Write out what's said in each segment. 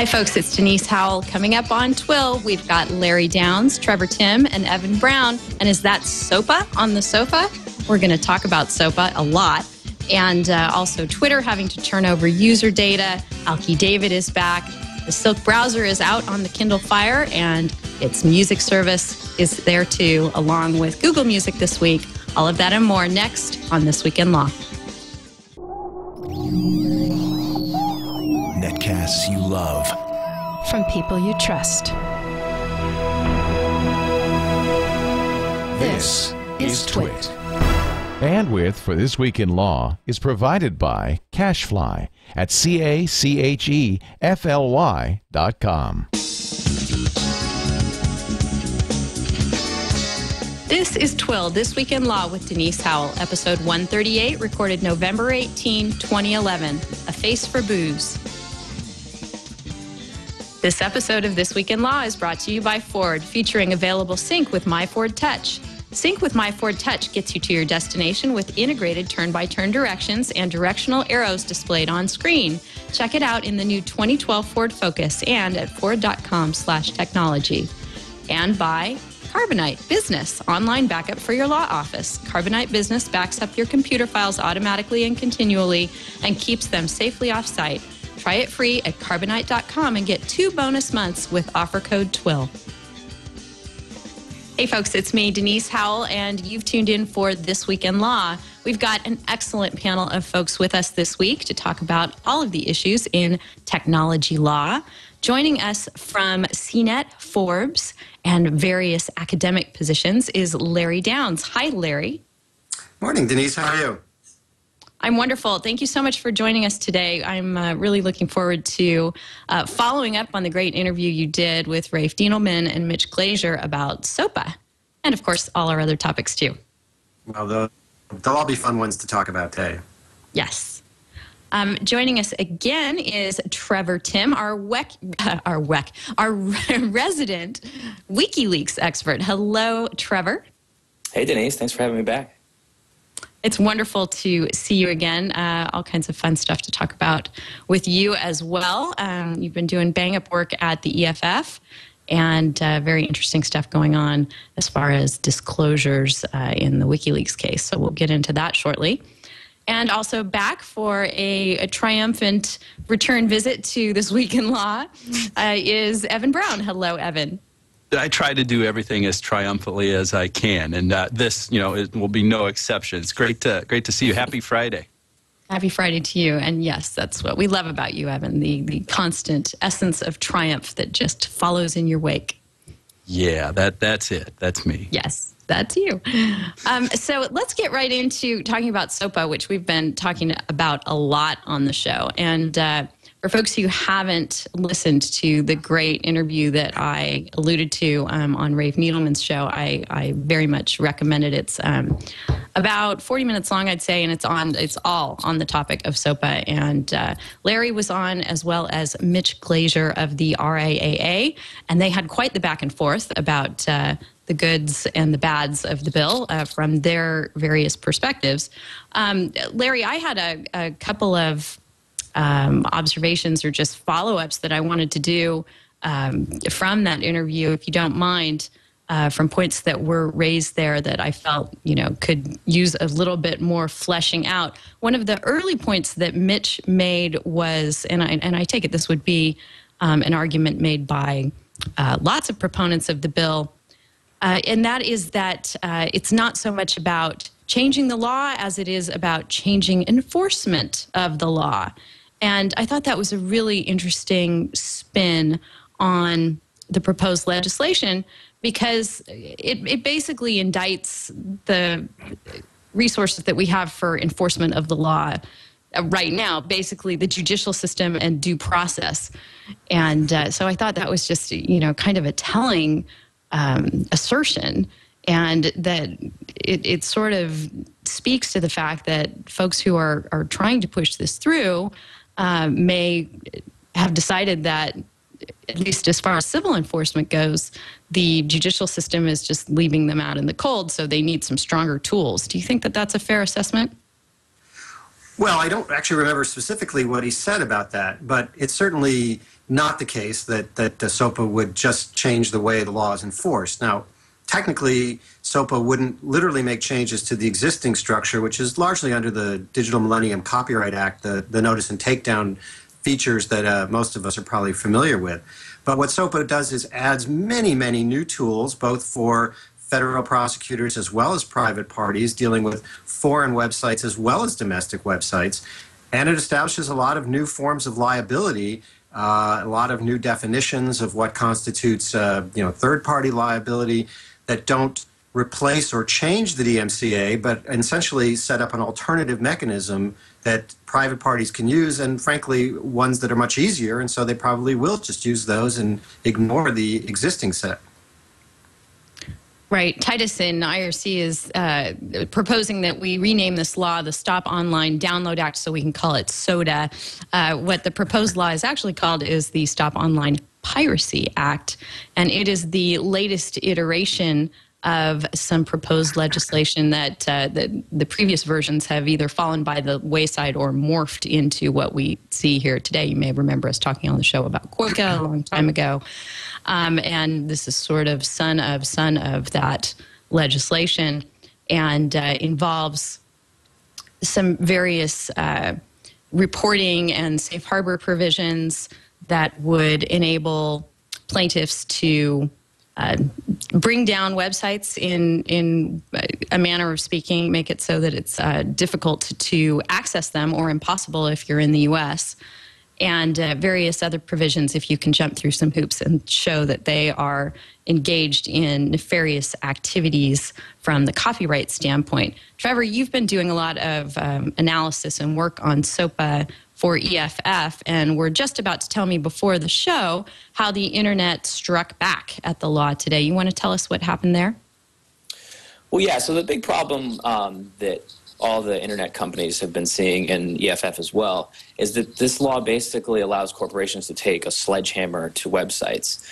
Hi, folks. It's Denise Howell. Coming up on TWiL, we've got Larry Downs, Trevor Timm, and Evan Brown. And is that SOPA on the sofa? We're going to talk about SOPA a lot. And also Twitter having to turn over user data. Alki David is back. The Silk browser is out on the Kindle Fire, and its music service is there too, along with Google Music this week. All of that and more next on This Week in Law. Netcasts you love. From people you trust. This is TWiT. Bandwidth for This Week in Law is provided by Cachefly at CACHEFLY.com. This is TWiL, This Week in Law with Denise Howell, episode 138, recorded November 18, 2011, A Face for Booze. This episode of This Week in Law is brought to you by Ford, featuring available Sync with My Ford Touch. Sync with My Ford Touch gets you to your destination with integrated turn-by-turn directions and directional arrows displayed on screen. Check it out in the new 2012 Ford Focus and at Ford.com/technology. And by Carbonite Business, online backup for your law office. Carbonite Business backs up your computer files automatically and continually and keeps them safely off-site. Try it free at Carbonite.com and get 2 bonus months with offer code TWiL. Hey folks, it's me, Denise Howell, and you've tuned in for This Week in Law. We've got an excellent panel of folks with us this week to talk about all of the issues in technology law. Joining us from CNET, Forbes, and various academic positions is Larry Downs. Hi, Larry. Morning, Denise. How are you? I'm wonderful. Thank you so much for joining us today. I'm really looking forward to following up on the great interview you did with Rafe Dienelman and Mitch Glazier about SOPA, and of course, all our other topics too. Well, they'll all be fun ones to talk about today. Yes. Joining us again is Trevor Timm, our resident WikiLeaks expert. Hello, Trevor. Hey, Denise. Thanks for having me back. It's wonderful to see you again. All kinds of fun stuff to talk about with you as well. You've been doing bang-up work at the EFF, and very interesting stuff going on as far as disclosures in the WikiLeaks case. So we'll get into that shortly. And also back for a triumphant return visit to This Week in Law is Evan Brown. Hello, Evan. I try to do everything as triumphantly as I can, and this, it will be no exception. It's great to see you. Happy Friday. Happy Friday to you, and yes, that's what we love about you, Evan, the constant essence of triumph that just follows in your wake. Yeah, that's it. That's me. Yes, that's you. So let's get right into talking about SOPA, which we've been talking about a lot on the show, and for folks who haven't listened to the great interview that I alluded to on Rafe Needleman's show, I very much recommend it. It's about 40 minutes long, I'd say, and it's all on the topic of SOPA. And Larry was on, as well as Mitch Glazier of the RIAA, and they had quite the back and forth about the goods and the bads of the bill from their various perspectives. Larry, I had a couple of observations or just follow-ups that I wanted to do from that interview, if you don't mind, from points that were raised there that I felt, could use a little bit more fleshing out. One of the early points that Mitch made was, and I take it this would be an argument made by lots of proponents of the bill, and that is that it's not so much about changing the law as it is about changing enforcement of the law. And I thought that was a really interesting spin on the proposed legislation because it basically indicts the resources that we have for enforcement of the law right now, basically the judicial system and due process. And so I thought that was just, kind of a telling assertion, and that it sort of speaks to the fact that folks who are trying to push this through may have decided that, at least as far as civil enforcement goes, the judicial system is just leaving them out in the cold, so they need some stronger tools. Do you think that that's a fair assessment? Well, I don't actually remember specifically what he said about that, but it certainly not the case that SOPA would just change the way the law is enforced. Now, technically, SOPA wouldn't literally make changes to the existing structure, which is largely under the Digital Millennium Copyright Act, the notice and takedown features that most of us are probably familiar with. But what SOPA does is adds many, many new tools, both for federal prosecutors as well as private parties dealing with foreign websites as well as domestic websites. And it establishes a lot of new forms of liability, a lot of new definitions of what constitutes third-party liability that don't replace or change the DMCA, but essentially set up an alternative mechanism that private parties can use, and frankly, ones that are much easier, and so they probably will just use those and ignore the existing set. Right. Titus in IRC is proposing that we rename this law the Stop Online Download Act so we can call it SODA. What the proposed law is actually called is the Stop Online Piracy Act, and it is the latest iteration of some proposed legislation that the previous versions have either fallen by the wayside or morphed into what we see here today. You may remember us talking on the show about Quokka a long time ago. And this is sort of son of that legislation, and involves some various reporting and safe harbor provisions that would enable plaintiffs to bring down websites in a manner of speaking, make it so that it's difficult to access them or impossible if you're in the U.S., and various other provisions if you can jump through some hoops and show that they are engaged in nefarious activities from the copyright standpoint. Trevor, you've been doing a lot of analysis and work on SOPA for EFF, and were just about to tell me before the show how the internet struck back at the law today. You want to tell us what happened there? Well, yeah, so the big problem that all the internet companies have been seeing, in EFF as well, is that this law basically allows corporations to take a sledgehammer to websites.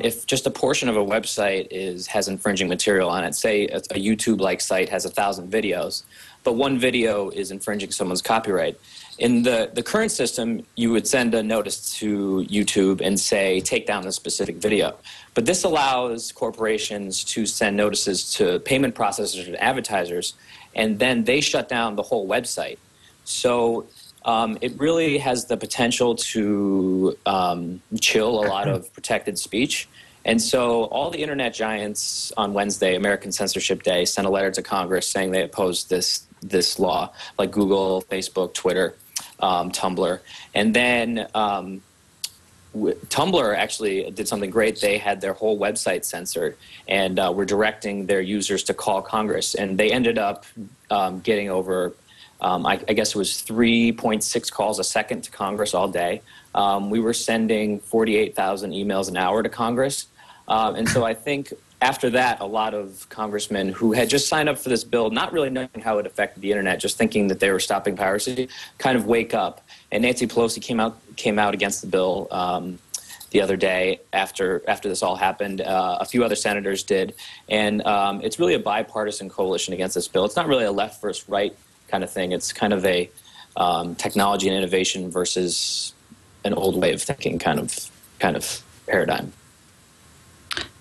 If just a portion of a website has infringing material on it, say a YouTube-like site has 1,000 videos, but one video is infringing someone's copyright, in the current system, you would send a notice to YouTube and say, take down this specific video. But this allows corporations to send notices to payment processors and advertisers, and then they shut down the whole website. So it really has the potential to chill a lot of protected speech. And so all the internet giants on Wednesday, American Censorship Day, sent a letter to Congress saying they opposed this law, like Google, Facebook, Twitter, Tumblr. And then Tumblr actually did something great. They had their whole website censored, and were directing their users to call Congress. And they ended up getting over, I guess it was 3.6 calls a second to Congress all day. We were sending 48,000 emails an hour to Congress. And so I think after that, a lot of congressmen who had just signed up for this bill, not really knowing how it affected the internet, just thinking that they were stopping piracy, kind of wake up. And Nancy Pelosi came out against the bill the other day after this all happened. A few other senators did. And it's really a bipartisan coalition against this bill. It's not really a left versus right kind of thing. It's kind of a technology and innovation versus an old way of thinking kind of paradigm.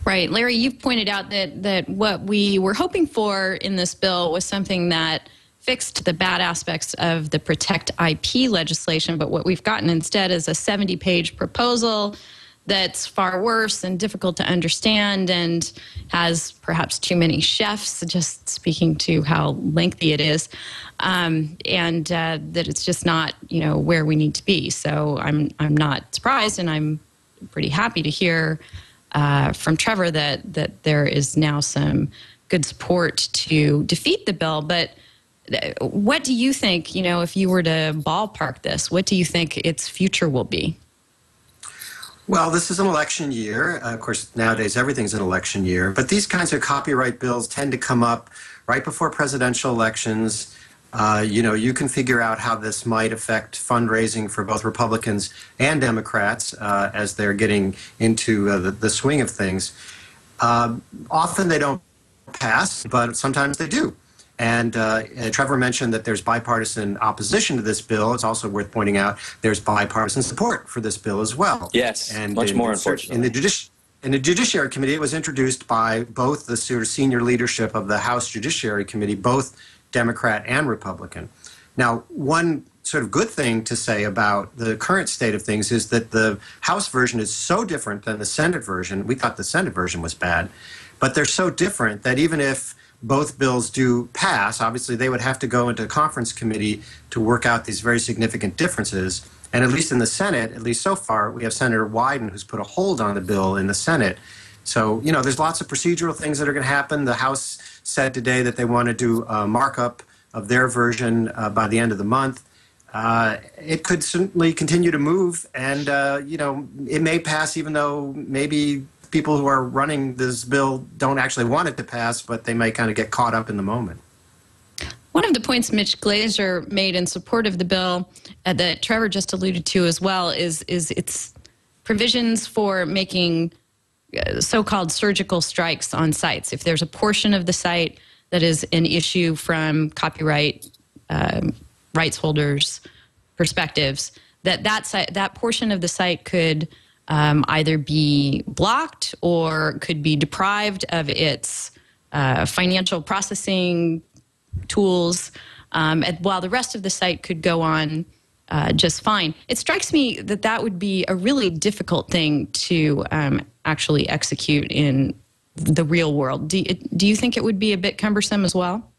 Right. Larry, you've pointed out that what we were hoping for in this bill was something that fixed the bad aspects of the Protect IP legislation, but what we've gotten instead is a 70-page proposal that's far worse and difficult to understand and has perhaps too many chefs, just speaking to how lengthy it is, and that it's just not, where we need to be. So I'm not surprised, and I'm pretty happy to hear from Trevor that there is now some good support to defeat the bill. But what do you think, if you were to ballpark this, what do you think its future will be? Well, this is an election year. Of course, nowadays everything's an election year. But these kinds of copyright bills tend to come up right before presidential elections. You can figure out how this might affect fundraising for both Republicans and Democrats as they're getting into the swing of things. Often they don't pass, but sometimes they do. And Trevor mentioned that there's bipartisan opposition to this bill. It's also worth pointing out there's bipartisan support for this bill as well. Yes, and much more, unfortunately. In the Judiciary Committee, it was introduced by both the sort of senior leadership of the House Judiciary Committee, both Democrat and Republican. Now, one sort of good thing to say about the current state of things is that the House version is so different than the Senate version. We thought the Senate version was bad, but they're so different that even if both bills do pass, obviously they would have to go into a conference committee to work out these very significant differences. And at least in the Senate, at least so far, we have Senator Wyden who's put a hold on the bill in the Senate. So, you know, there's lots of procedural things that are going to happen. The House said today that they want to do a markup of their version by the end of the month. It could certainly continue to move, and, you know, it may pass even though maybe people who are running this bill don't actually want it to pass, but they may kind of get caught up in the moment. One of the points Mitch Glazer made in support of the bill that Trevor just alluded to as well is its provisions for making so-called surgical strikes on sites. If there's a portion of the site that is an issue from copyright rights holders' perspectives, that portion of the site could either be blocked or could be deprived of its financial processing tools, while the rest of the site could go on just fine. It strikes me that that would be a really difficult thing to actually execute in the real world. Do you think it would be a bit cumbersome as well?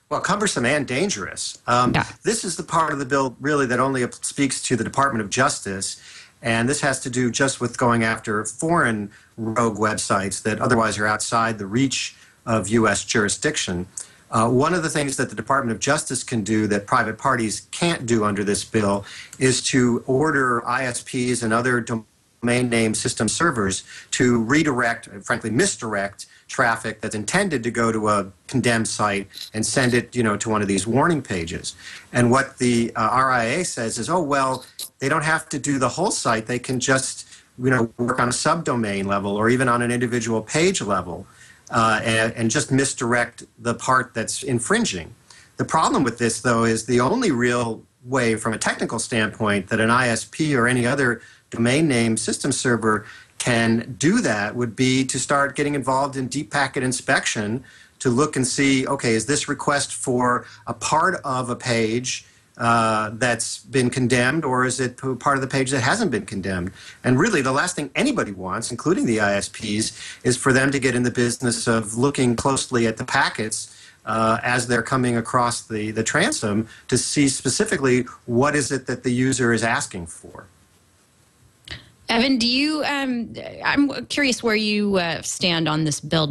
Well, cumbersome and dangerous. Yeah. This is the part of the bill really that only speaks to the Department of Justice. And this has to do just with going after foreign rogue websites that otherwise are outside the reach of U.S. jurisdiction. One of the things that the Department of Justice can do that private parties can't do under this bill is to order ISPs and other domain name system servers to redirect, frankly misdirect, traffic that's intended to go to a condemned site and send it, you know, to one of these warning pages. And what the RIA says is, oh, well, they don't have to do the whole site. They can just, you know, work on a subdomain level or even on an individual page level and just misdirect the part that's infringing. The problem with this, though, is the only real way from a technical standpoint that an ISP or any other domain name system server can do that would be to start getting involved in deep packet inspection to look and see, okay, is this request for a part of a page that's been condemned, or is it part of the page that hasn't been condemned? And really, the last thing anybody wants, including the ISPs, is for them to get in the business of looking closely at the packets as they're coming across the transom to see specifically what is it that the user is asking for. Evan, do you? I'm curious where you stand on this bill.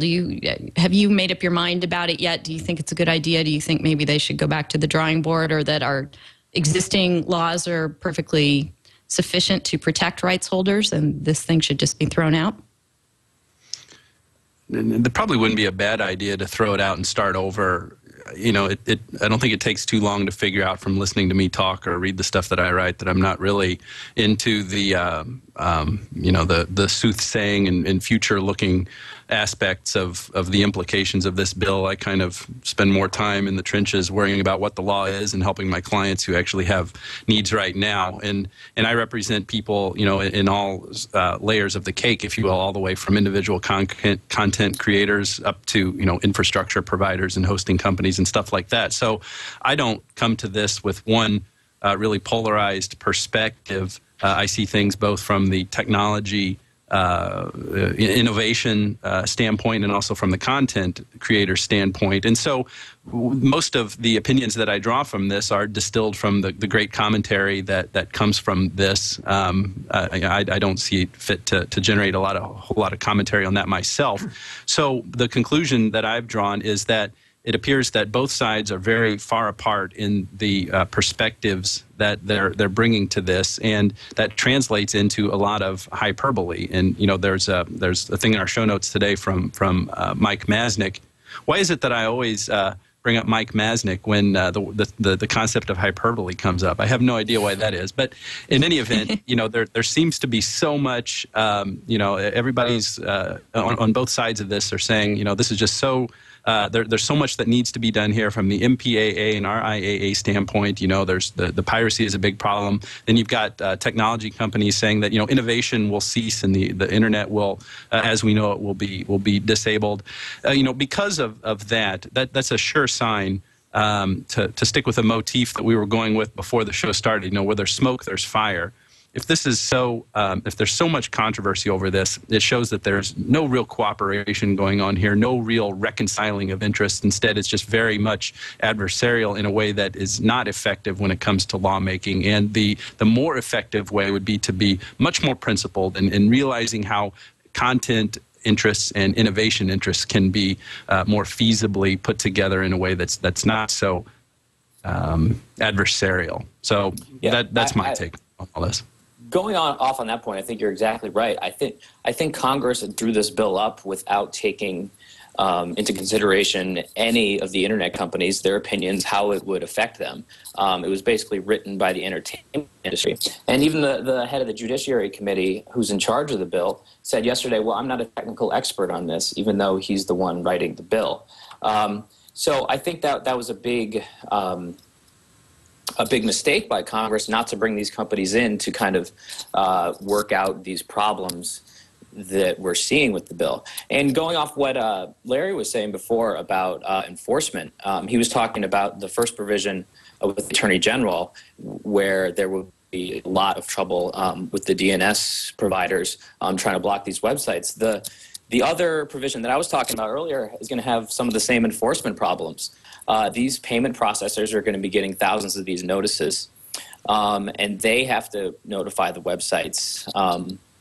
Have you made up your mind about it yet? Do you think it's a good idea? Do you think maybe they should go back to the drawing board, or that our existing laws are perfectly sufficient to protect rights holders, and this thing should just be thrown out? It probably wouldn't be a bad idea to throw it out and start over. You know, I don't think it takes too long to figure out from listening to me talk or read the stuff that I write that I'm not really into the, you know, the soothsaying and future-looking aspects of the implications of this bill. I kind of spend more time in the trenches worrying about what the law is and helping my clients who actually have needs right now. And I represent people, you know, in all layers of the cake, if you will, all the way from individual content creators up to, you know, infrastructure providers and hosting companies and stuff like that. So I don't come to this with one really polarized perspective. I see things both from the technology innovation standpoint and also from the content creator standpoint. And so most of the opinions that I draw from this are distilled from the great commentary that comes from this. I don't see it fit to generate a whole lot of commentary on that myself. So the conclusion that I've drawn is that it appears that both sides are very far apart in the perspectives that they're bringing to this, and that translates into a lot of hyperbole. And you know, there's a thing in our show notes today from Mike Masnick. Why is it that I always bring up Mike Masnick when the concept of hyperbole comes up? I have no idea why that is, but in any event, you know, there seems to be so much. You know, everybody's on both sides of this are saying, you know, this is just so there's so much that needs to be done here from the MPAA and RIAA standpoint. There's the piracy is a big problem. Then you've got technology companies saying that innovation will cease and the internet will, as we know it, will be disabled. Because of that's a sure sign. To stick with a motif that we were going with before the show started, where there's smoke, there's fire. If this is if there's so much controversy over this, it shows that there's no real cooperation going on here, no real reconciling of interests. Instead, it's just very much adversarial in a way that is not effective when it comes to lawmaking. And the more effective way would be to be much more principled and realizing how content interests and innovation interests can be more feasibly put together in a way that's not so adversarial. So that's my take on all this. Going off on that point, I think you're exactly right. I think Congress drew this bill up without taking into consideration any of the internet companies, their opinions, how it would affect them. It was basically written by the entertainment industry. And even the head of the Judiciary Committee, who's in charge of the bill, said yesterday, well, I'm not a technical expert on this, even though he's the one writing the bill. So I think that was a big mistake by Congress not to bring these companies in to kind of work out these problems that we're seeing with the bill. And going off what Larry was saying before about enforcement, he was talking about the first provision with the Attorney General, where there will be a lot of trouble with the DNS providers trying to block these websites. The other provision that I was talking about earlier is going to have some of the same enforcement problems. These payment processors are going to be getting thousands of these notices, and they have to notify the websites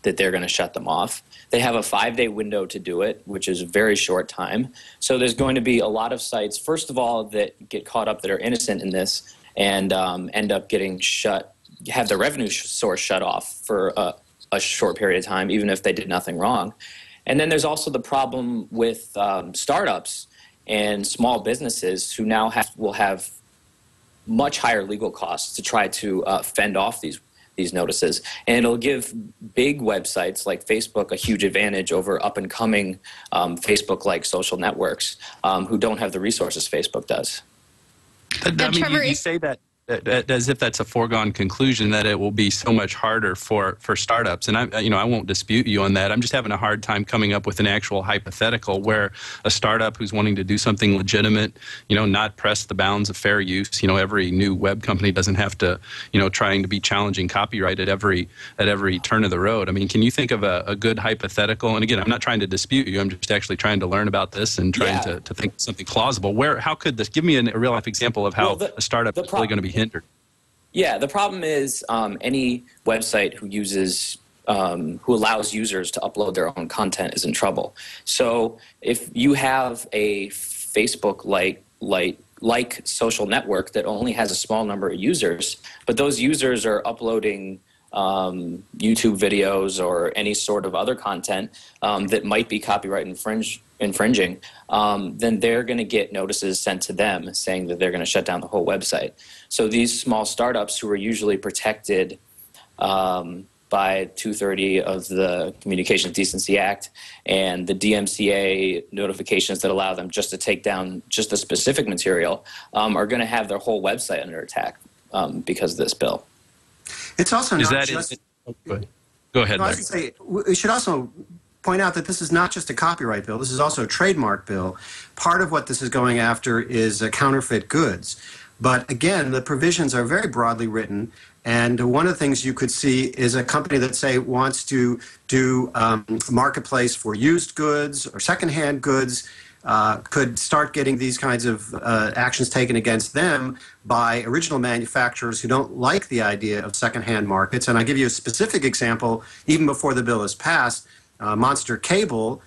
that they're going to shut them off. They have a 5-day window to do it, which is a very short time. So there's going to be a lot of sites, first of all, that get caught up that are innocent in this and end up getting have their revenue source shut off for a short period of time, even if they did nothing wrong. And then there's also the problem with startups and small businesses who now will have much higher legal costs to try to fend off these notices. And it'll give big websites like Facebook a huge advantage over up-and-coming Facebook-like social networks who don't have the resources Facebook does. Trevor, you say that as if that's a foregone conclusion, that it will be so much harder for startups. And I won't dispute you on that. I'm just having a hard time coming up with an actual hypothetical where a startup who's wanting to do something legitimate, not press the bounds of fair use. Every new web company doesn't have to, trying to be challenging copyright at every turn of the road. I mean, can you think of a good hypothetical? And again, I'm not trying to dispute you. I'm just actually trying to learn about this and trying to think of something plausible. How could this, give me a real life example of how a startup is really going to be hindered? Yeah, the problem is any website who allows users to upload their own content is in trouble. So if you have a Facebook-like social network that only has a small number of users, but those users are uploading YouTube videos or any sort of other content that might be copyright infringing, then they're going to get notices sent to them saying that they're going to shut down the whole website. So these small startups who are usually protected by 230 of the Communications Decency Act and the DMCA notifications that allow them just to take down just the specific material are going to have their whole website under attack because of this bill. It's also not just... Go ahead, I was going to say, we should also point out that this is not just a copyright bill. This is also a trademark bill. Part of what this is going after is counterfeit goods. But again, the provisions are very broadly written. And one of the things you could see is a company that, say, wants to do marketplace for used goods or secondhand goods, could start getting these kinds of actions taken against them by original manufacturers who don't like the idea of secondhand markets. And I'll give you a specific example. Even before the bill is passed, Monster Cable,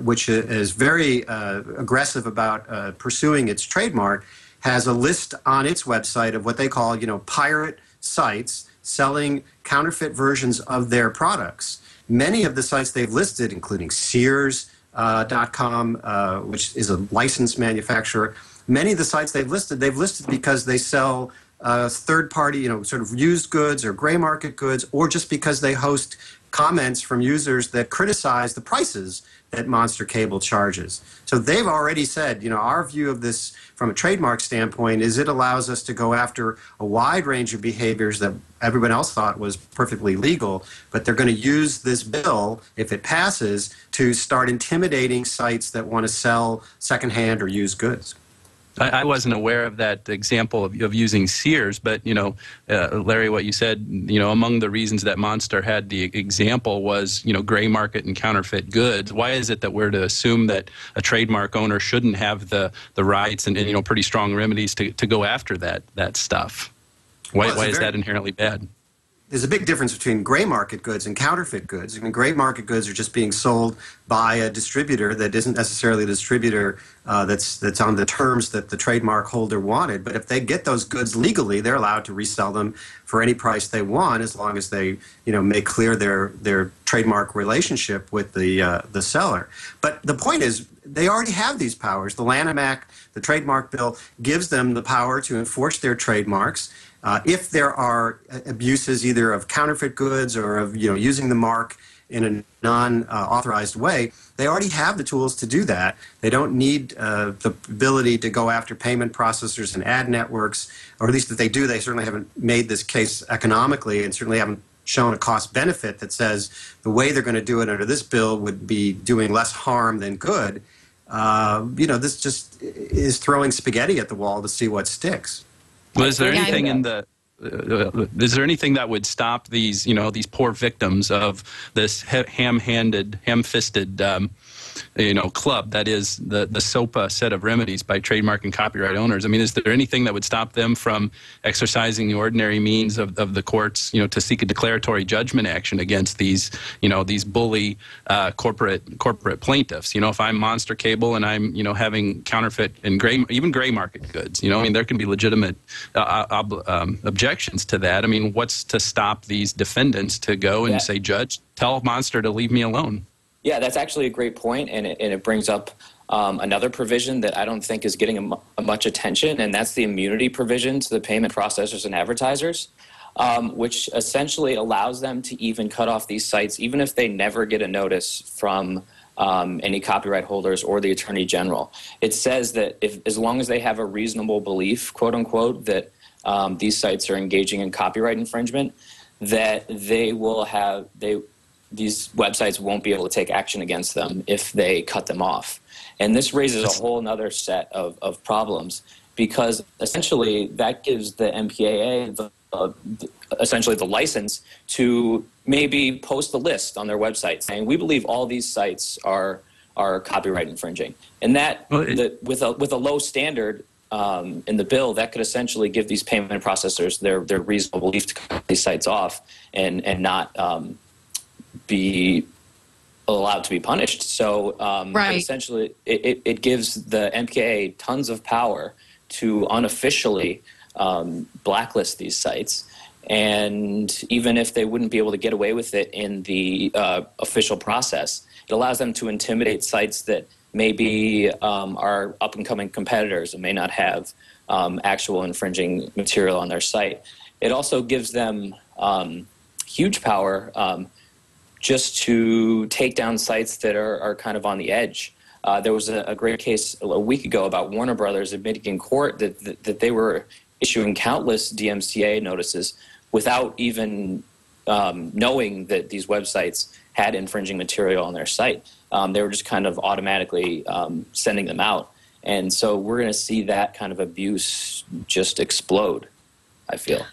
which is very aggressive about pursuing its trademark, has a list on its website of what they call, pirate sites selling counterfeit versions of their products. Many of the sites they've listed, including Sears.com, which is a licensed manufacturer. Many of the sites they've listed because they sell third-party, sort of used goods or gray market goods, or just because they host comments from users that criticize the prices that Monster Cable charges. So they've already said, our view of this from a trademark standpoint is it allows us to go after a wide range of behaviors that everyone else thought was perfectly legal, but they're going to use this bill, if it passes, to start intimidating sites that want to sell secondhand or used goods. I wasn't aware of that example of using Sears, but, Larry, what you said, among the reasons that Monster had the example was, gray market and counterfeit goods. Why is it that we're to assume that a trademark owner shouldn't have the rights and pretty strong remedies to go after that stuff? Why is that inherently bad? There's a big difference between gray market goods and counterfeit goods. Gray market goods are just being sold by a distributor that isn't necessarily the distributor that's on the terms that the trademark holder wanted. But if they get those goods legally, they're allowed to resell them for any price they want, as long as they make clear their trademark relationship with the seller. But the point is, they already have these powers. The Lanham Act, the trademark bill, gives them the power to enforce their trademarks. If there are abuses either of counterfeit goods or of using the mark in a non-authorized way, they already have the tools to do that. They don't need the ability to go after payment processors and ad networks, or at least if they do, they certainly haven't made this case economically and certainly haven't shown a cost benefit that says the way they're going to do it under this bill would be doing less harm than good. This just is throwing spaghetti at the wall to see what sticks. Well, is there anything is there anything that would stop these, these poor victims of this ham-fisted, club that is the SOPA set of remedies by trademark and copyright owners? I mean, is there anything that would stop them from exercising the ordinary means of the courts, to seek a declaratory judgment action against these, these bully corporate plaintiffs? If I'm Monster Cable and I'm, having counterfeit and even gray market goods, there can be legitimate objections to that. I mean, what's to stop these defendants to go and say, Judge, tell Monster to leave me alone? Yeah, that's actually a great point, and it brings up another provision that I don't think is getting much attention, and that's the immunity provision to the payment processors and advertisers, which essentially allows them to even cut off these sites, even if they never get a notice from any copyright holders or the Attorney General. It says that as long as they have a reasonable belief, quote unquote, that these sites are engaging in copyright infringement, that these websites won't be able to take action against them if they cut them off. And this raises a whole other set of problems, because essentially that gives the MPAA essentially the license to maybe post a list on their website saying, we believe all these sites are copyright infringing. And that, with a low standard in the bill, that could essentially give these payment processors their reasonable belief to cut these sites off and not be allowed to be punished. So essentially it gives the MPAA tons of power to unofficially blacklist these sites. And even if they wouldn't be able to get away with it in the official process, it allows them to intimidate sites that maybe are up-and-coming competitors and may not have actual infringing material on their site. It also gives them huge power just to take down sites that are kind of on the edge. There was a great case a week ago about Warner Brothers admitting in court that they were issuing countless DMCA notices without even knowing that these websites had infringing material on their site. They were just kind of automatically sending them out. And so we're going to see that kind of abuse just explode, I feel.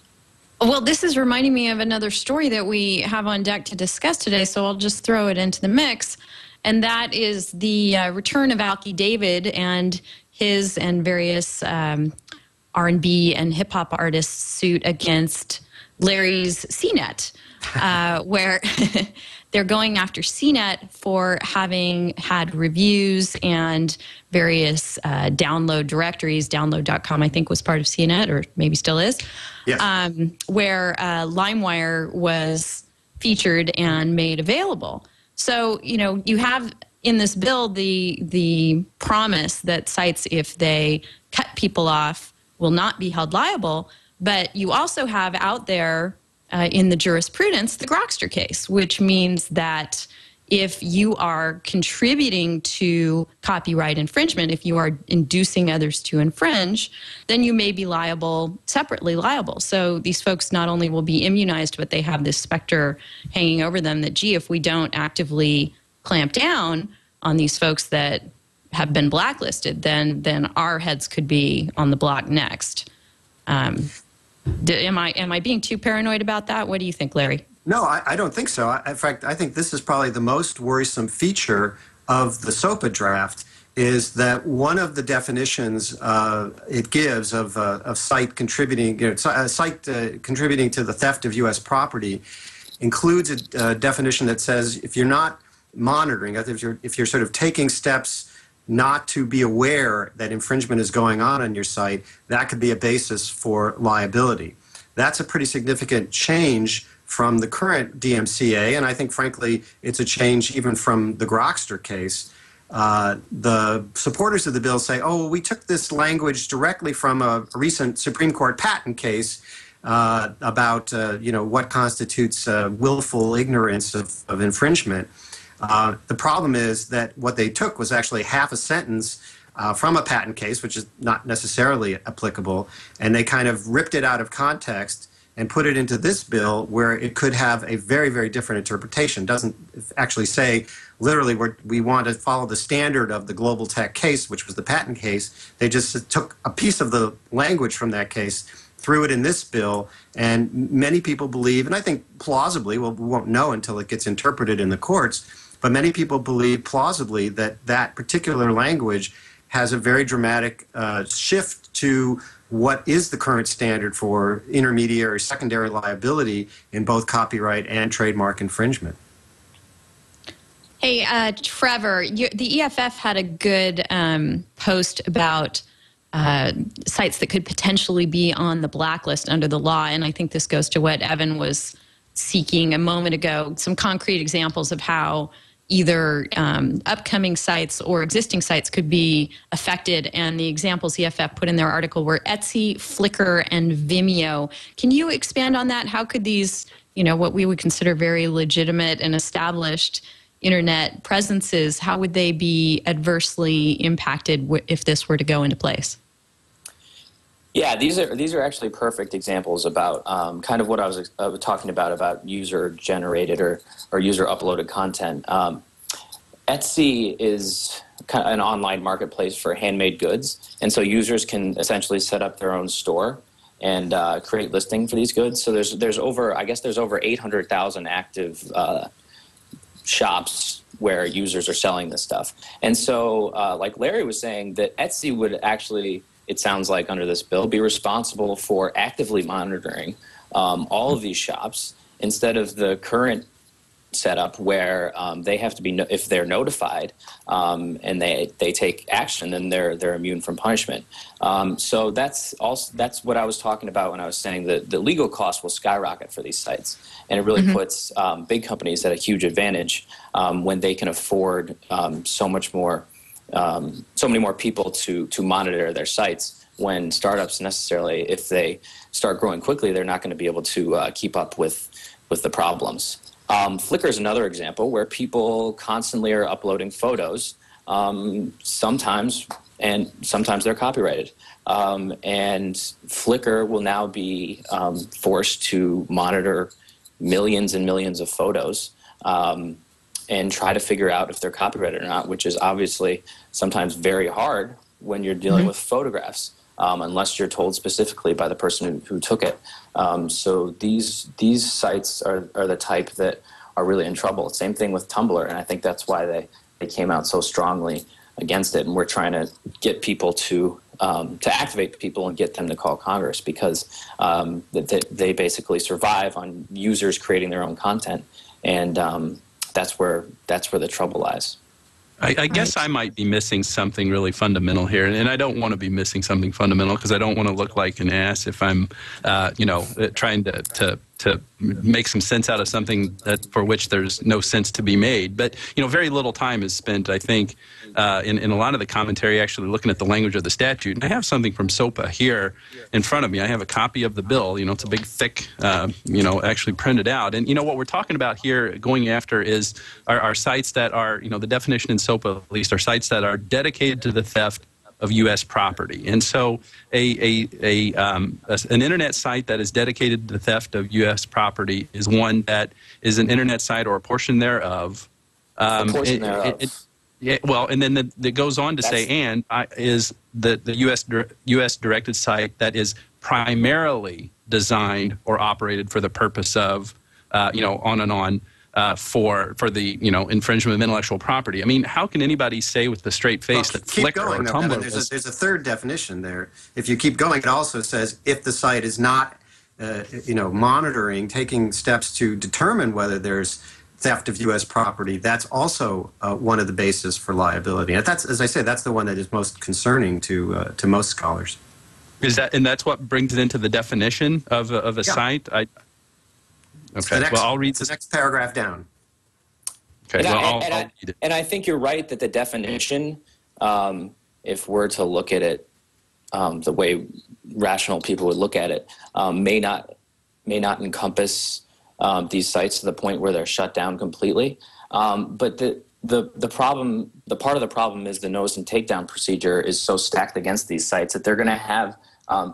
Well, this is reminding me of another story that we have on deck to discuss today, so I'll just throw it into the mix. And that is the return of Alki David and his and various R&B and hip-hop artists' suit against Larry's CNET, where they're going after CNET for having had reviews and various download directories. Download.com, I think, was part of CNET, or maybe still is. Yes. Where LimeWire was featured and made available. So, you have in this bill the promise that sites, if they cut people off, will not be held liable. But you also have out there in the jurisprudence the Grokster case, which means that if you are contributing to copyright infringement, if you are inducing others to infringe, then you may be separately liable. So these folks not only will be immunized, but they have this specter hanging over them that, gee, if we don't actively clamp down on these folks that have been blacklisted, then our heads could be on the block next. Am I being too paranoid about that? What do you think, Larry? No, I don't think so. In fact, I think this is probably the most worrisome feature of the SOPA draft is that one of the definitions it gives of site contributing, contributing to the theft of U.S. property includes a definition that says if you're not monitoring, if you're sort of taking steps not to be aware that infringement is going on your site, that could be a basis for liability. That's a pretty significant change from the current DMCA, and I think, frankly, it's a change even from the Grokster case. The supporters of the bill say, oh, we took this language directly from a recent Supreme Court patent case about what constitutes willful ignorance of infringement. The problem is that what they took was actually half a sentence from a patent case, which is not necessarily applicable, and they kind of ripped it out of context and put it into this bill where it could have a very, very different interpretation. It doesn't actually say literally we want to follow the standard of the Global Tech case, which was the patent case. They just took a piece of the language from that case, threw it in this bill, and many people believe, and I think plausibly, well, we won't know until it gets interpreted in the courts, but many people believe plausibly that that particular language has a very dramatic shift to what is the current standard for intermediary secondary liability in both copyright and trademark infringement. Hey, Trevor, the EFF had a good post about sites that could potentially be on the blacklist under the law, and I think this goes to what Evan was seeking a moment ago, some concrete examples of how either upcoming sites or existing sites could be affected. And the examples EFF put in their article were Etsy, Flickr, and Vimeo. Can you expand on that? How could these, what we would consider very legitimate and established internet presences, how would they be adversely impacted if this were to go into place? Yeah, these are actually perfect examples about kind of what I was talking about user-generated or user-uploaded content. Etsy is kind of an online marketplace for handmade goods, and so users can essentially set up their own store and create listing for these goods. So there's over 800,000 active shops where users are selling this stuff. And so, like Larry was saying, that Etsy would actually, it sounds like under this bill, be responsible for actively monitoring all of these shops instead of the current setup where they have to be, if they're notified and they take action, then they're immune from punishment. So that's what I was talking about when I was saying that the legal costs will skyrocket for these sites, and it really puts big companies at a huge advantage when they can afford so many more people to monitor their sites, when startups necessarily, if they start growing quickly, they're not going to be able to keep up with the problems. Flickr is another example where people constantly are uploading photos, sometimes they're copyrighted. And Flickr will now be forced to monitor millions and millions of photos and try to figure out if they're copyrighted or not, which is obviously sometimes very hard when you're dealing with photographs, unless you're told specifically by the person who took it. So these sites are the type that are really in trouble. Same thing with Tumblr, and I think that's why they came out so strongly against it. And we're trying to get people to activate people and get them to call Congress, because they basically survive on users creating their own content, and that's where the trouble lies. I guess I might be missing something really fundamental here, and I don't want to be missing something fundamental because I don't want to look like an ass if I'm, trying to to make some sense out of something for which there's no sense to be made. But, very little time is spent, I think, in a lot of the commentary actually looking at the language of the statute. And I have something from SOPA here in front of me. I have a copy of the bill. It's a big, thick, actually printed out. And, what we're talking about here going after are sites that are, the definition in SOPA at least, are sites that are dedicated to the theft of U.S. property. And so an internet site that is dedicated to the theft of U.S. property is one that is an internet site or a portion thereof. A portion thereof. And then it goes on to say, is the U.S. directed site that is primarily designed or operated for the purpose of, on and on, for the infringement of intellectual property. I mean, how can anybody say with a straight face that Flickr or Tumblr there's a third definition there. If you keep going, it also says if the site is not, monitoring, taking steps to determine whether there's theft of U.S. property, that's also one of the bases for liability. And that's, as I say, that's the one that is most concerning to most scholars. And that's what brings it into the definition of a site? Okay, I'll read the next paragraph down. Okay, I'll read it. And I think you're right that the definition, if we're to look at it the way rational people would look at it, may not encompass these sites to the point where they're shut down completely. But the problem, the part of the problem is the notice and takedown procedure is so stacked against these sites that they're going to have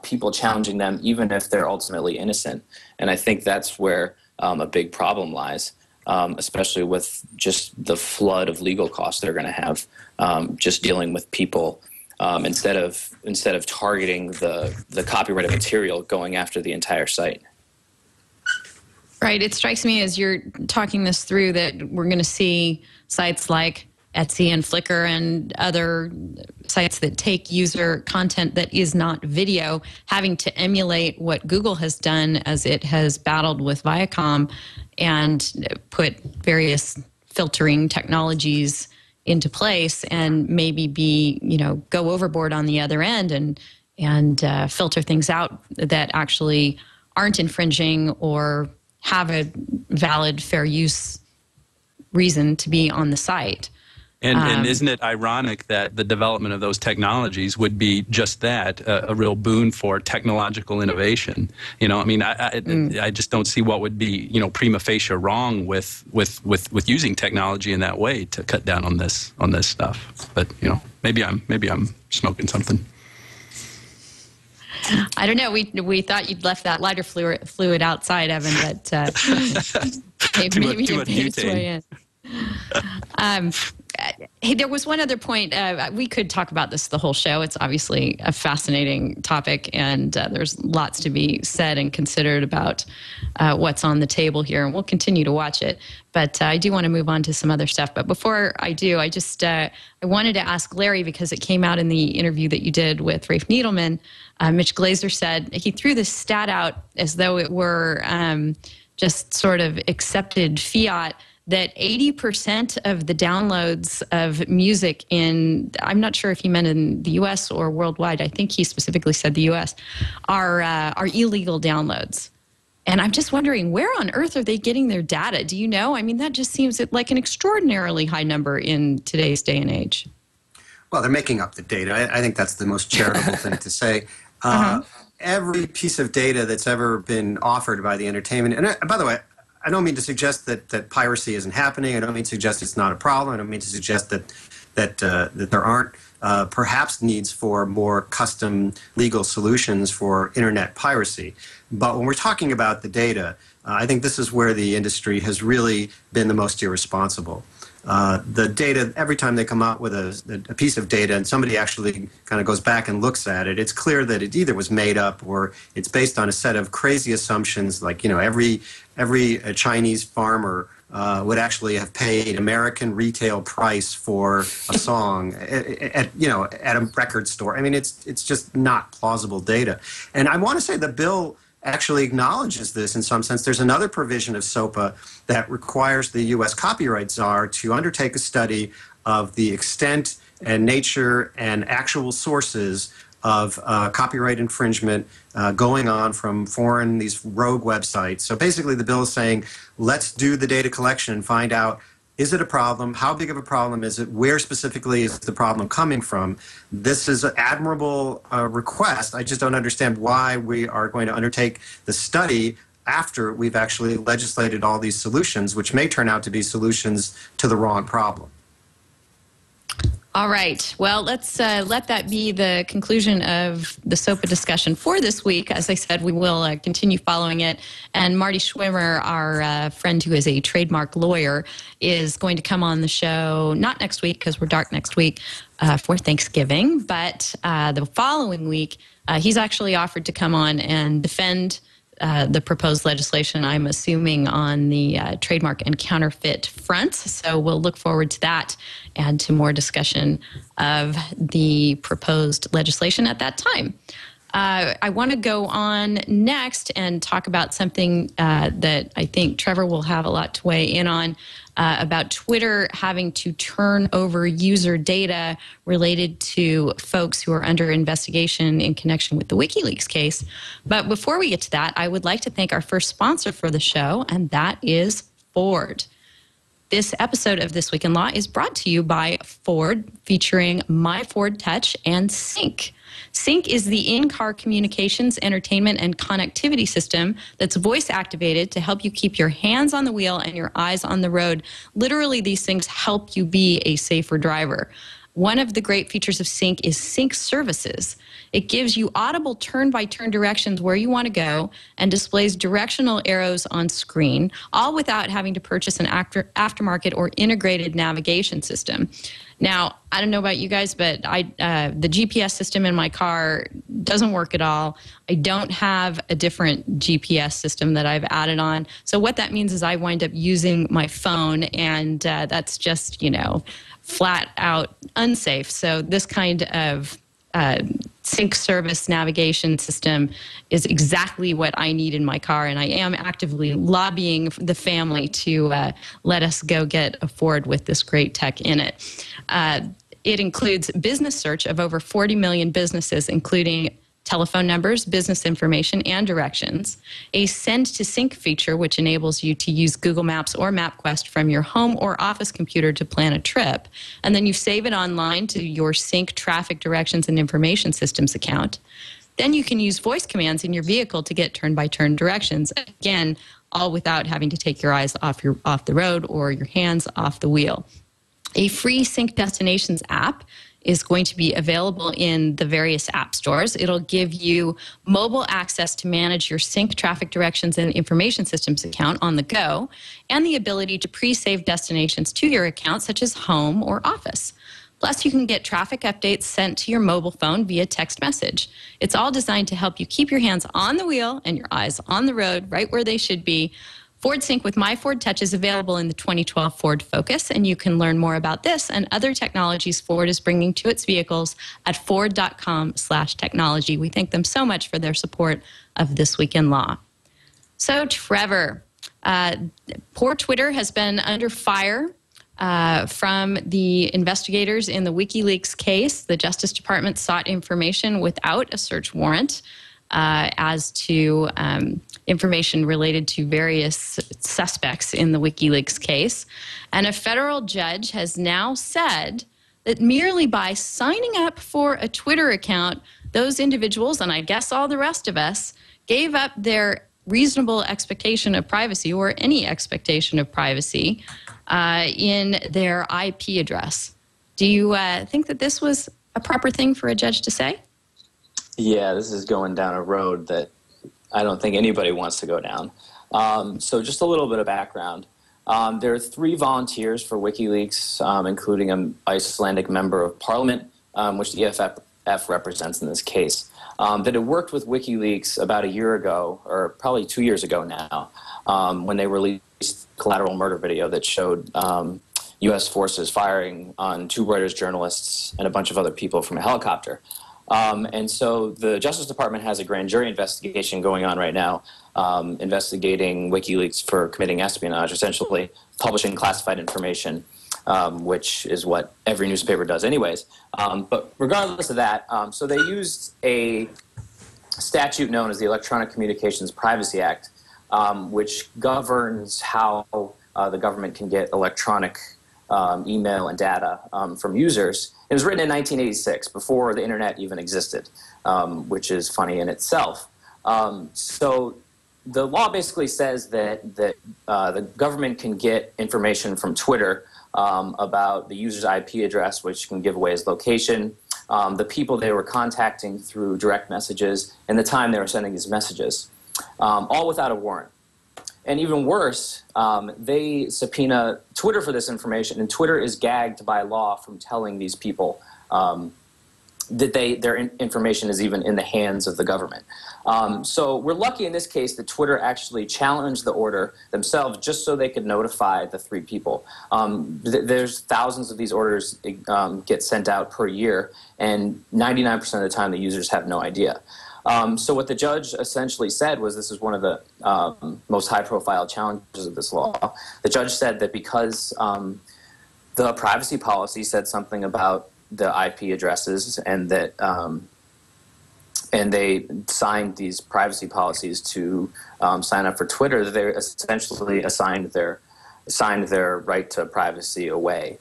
people challenging them even if they're ultimately innocent. And I think that's where a big problem lies, especially with just the flood of legal costs they're going to have just dealing with people instead of targeting the copyrighted material, going after the entire site. Right. It strikes me as you're talking this through that we're going to see sites like Etsy and Flickr and other sites that take user content that is not video having to emulate what Google has done as it has battled with Viacom and put various filtering technologies into place and maybe go overboard on the other end and filter things out that actually aren't infringing or have a valid fair use reason to be on the site. And isn't it ironic that the development of those technologies would be just that, a real boon for technological innovation? I just don't see what would be, prima facie wrong with using technology in that way to cut down on this stuff. But maybe I'm smoking something. I don't know. We thought you'd left that lighter fluid outside, Evan, but maybe it made its way in. Hey, there was one other point. We could talk about this the whole show. It's obviously a fascinating topic, and there's lots to be said and considered about what's on the table here, and we'll continue to watch it. But I do want to move on to some other stuff. But before I do, I wanted to ask Larry, because it came out in the interview that you did with Rafe Needleman. Mitch Glazer said he threw this stat out as though it were just sort of accepted fiat that 80% of the downloads of music I'm not sure if he meant in the U.S. or worldwide, I think he specifically said the U.S., are illegal downloads. And I'm just wondering, where on earth are they getting their data? Do you know? I mean, that just seems like an extraordinarily high number in today's day and age. Well, they're making up the data. I think that's the most charitable thing to say. Every piece of data that's ever been offered by the entertainment, and by the way, I don't mean to suggest that piracy isn't happening. I don't mean to suggest it's not a problem. I don't mean to suggest that there aren't perhaps needs for more custom legal solutions for internet piracy. But when we're talking about the data, I think this is where the industry has really been the most irresponsible. The data, every time they come out with a piece of data and somebody actually kind of goes back and looks at it, it's clear that it either was made up or it's based on a set of crazy assumptions, like, every Chinese farmer would actually have paid American retail price for a song at a record store. I mean, it's just not plausible data. And I want to say the bill actually acknowledges this in some sense. There's another provision of SOPA that requires the U.S. Copyright Czar to undertake a study of the extent and nature and actual sources of copyright infringement going on from these rogue websites. So basically the bill is saying, let's do the data collection and find out, is it a problem? How big of a problem is it? Where specifically is the problem coming from? This is an admirable request. I just don't understand why we are going to undertake the study after we've actually legislated all these solutions, which may turn out to be solutions to the wrong problem. All right. Well, let's let that be the conclusion of the SOPA discussion for this week. As I said, we will continue following it. And Marty Schwimmer, our friend who is a trademark lawyer, is going to come on the show, not next week because we're dark next week for Thanksgiving, but the following week, he's actually offered to come on and defend the proposed legislation, I'm assuming, on the trademark and counterfeit fronts. So we'll look forward to that and to more discussion of the proposed legislation at that time. I want to go on next and talk about something that I think Trevor will have a lot to weigh in on about Twitter having to turn over user data related to folks who are under investigation in connection with the WikiLeaks case. But before we get to that, I would like to thank our first sponsor for the show, and that is Ford. This episode of This Week in Law is brought to you by Ford, featuring My Ford Touch and Sync. Sync is the in-car communications, entertainment, and connectivity system that's voice-activated to help you keep your hands on the wheel and your eyes on the road. Literally, these things help you be a safer driver. One of the great features of Sync is Sync Services. It gives you audible turn-by-turn directions where you want to go and displays directional arrows on screen, all without having to purchase an aftermarket or integrated navigation system. Now, I don't know about you guys, but the GPS system in my car doesn't work at all. I don't have a different GPS system that I've added on. So what that means is I wind up using my phone, and that's just, flat out unsafe. So this kind of sync service navigation system is exactly what I need in my car, and I am actively lobbying the family to let us go get a Ford with this great tech in it. It includes business search of over 40 million businesses, including telephone numbers, business information, and directions, a send to sync feature, which enables you to use Google Maps or MapQuest from your home or office computer to plan a trip, and then you save it online to your sync traffic directions and information systems account. Then you can use voice commands in your vehicle to get turn-by-turn directions, again, all without having to take your eyes off the road or your hands off the wheel. A free Sync Destinations app is going to be available in the various app stores. It'll give you mobile access to manage your sync traffic directions and information systems account on the go, and the ability to pre-save destinations to your account, such as home or office. Plus, you can get traffic updates sent to your mobile phone via text message. It's all designed to help you keep your hands on the wheel and your eyes on the road, right where they should be. Ford Sync with My Ford Touch is available in the 2012 Ford Focus, and you can learn more about this and other technologies Ford is bringing to its vehicles at ford.com/technology. We thank them so much for their support of This Week in Law. So, Trevor, poor Twitter has been under fire from the investigators in the WikiLeaks case. The Justice Department sought information without a search warrant as to information related to various suspects in the WikiLeaks case. And a federal judge has now said that merely by signing up for a Twitter account, those individuals, and I guess all the rest of us, gave up their reasonable expectation of privacy, or any expectation of privacy, in their IP address. Do you think that this was a proper thing for a judge to say? Yeah, this is going down a road that I don't think anybody wants to go down. So just a little bit of background. There are 3 volunteers for WikiLeaks, including an Icelandic member of parliament, which the EFF represents in this case, that had worked with WikiLeaks about a year ago, or probably 2 years ago now, when they released collateral murder video that showed U.S. forces firing on 2 Reuters journalists and a bunch of other people from a helicopter. And so the Justice Department has a grand jury investigation going on right now, investigating WikiLeaks for committing espionage, essentially publishing classified information. which is what every newspaper does anyways. But regardless of that, so they used a statute known as the Electronic Communications Privacy Act, which governs how the government can get electronic email and data from users. It was written in 1986, before the internet even existed, which is funny in itself. So the law basically says that the government can get information from Twitter about the user's IP address, which can give away his location, the people they were contacting through direct messages, and the time they were sending these messages, all without a warrant. And even worse, they subpoena Twitter for this information, and Twitter is gagged by law from telling these people that their information is even in the hands of the government. So we're lucky in this case that Twitter actually challenged the order themselves just so they could notify the three people. There's thousands of these orders get sent out per year, and 99% of the time the users have no idea. So what the judge essentially said was, this is one of the most high-profile challenges of this law. The judge said that because the privacy policy said something about the IP addresses, and that and they signed these privacy policies to sign up for Twitter, that they essentially signed their right to privacy away.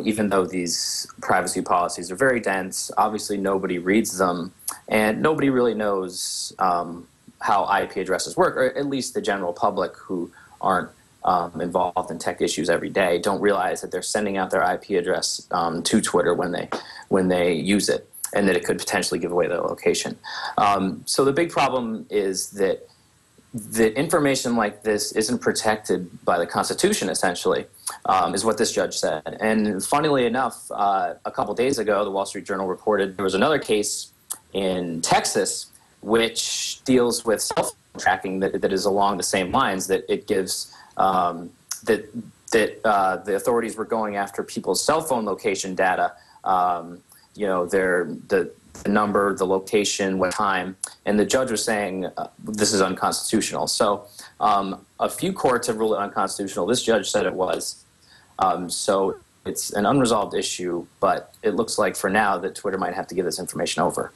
Even though these privacy policies are very dense, obviously nobody reads them, and nobody really knows how IP addresses work, or at least the general public who aren't involved in tech issues every day don't realize that they're sending out their IP address to Twitter when they use it, and that it could potentially give away their location. So the big problem is that information like this isn't protected by the Constitution, essentially, is what this judge said. And funnily enough, a couple days ago, the Wall Street Journal reported there was another case in Texas which deals with cell phone tracking that is along the same lines, that it gives that the authorities were going after people's cell phone location data, the number, the location, what time, and the judge was saying this is unconstitutional. So a few courts have ruled it unconstitutional. This judge said it was. So it's an unresolved issue, but it looks like for now that Twitter might have to give this information over.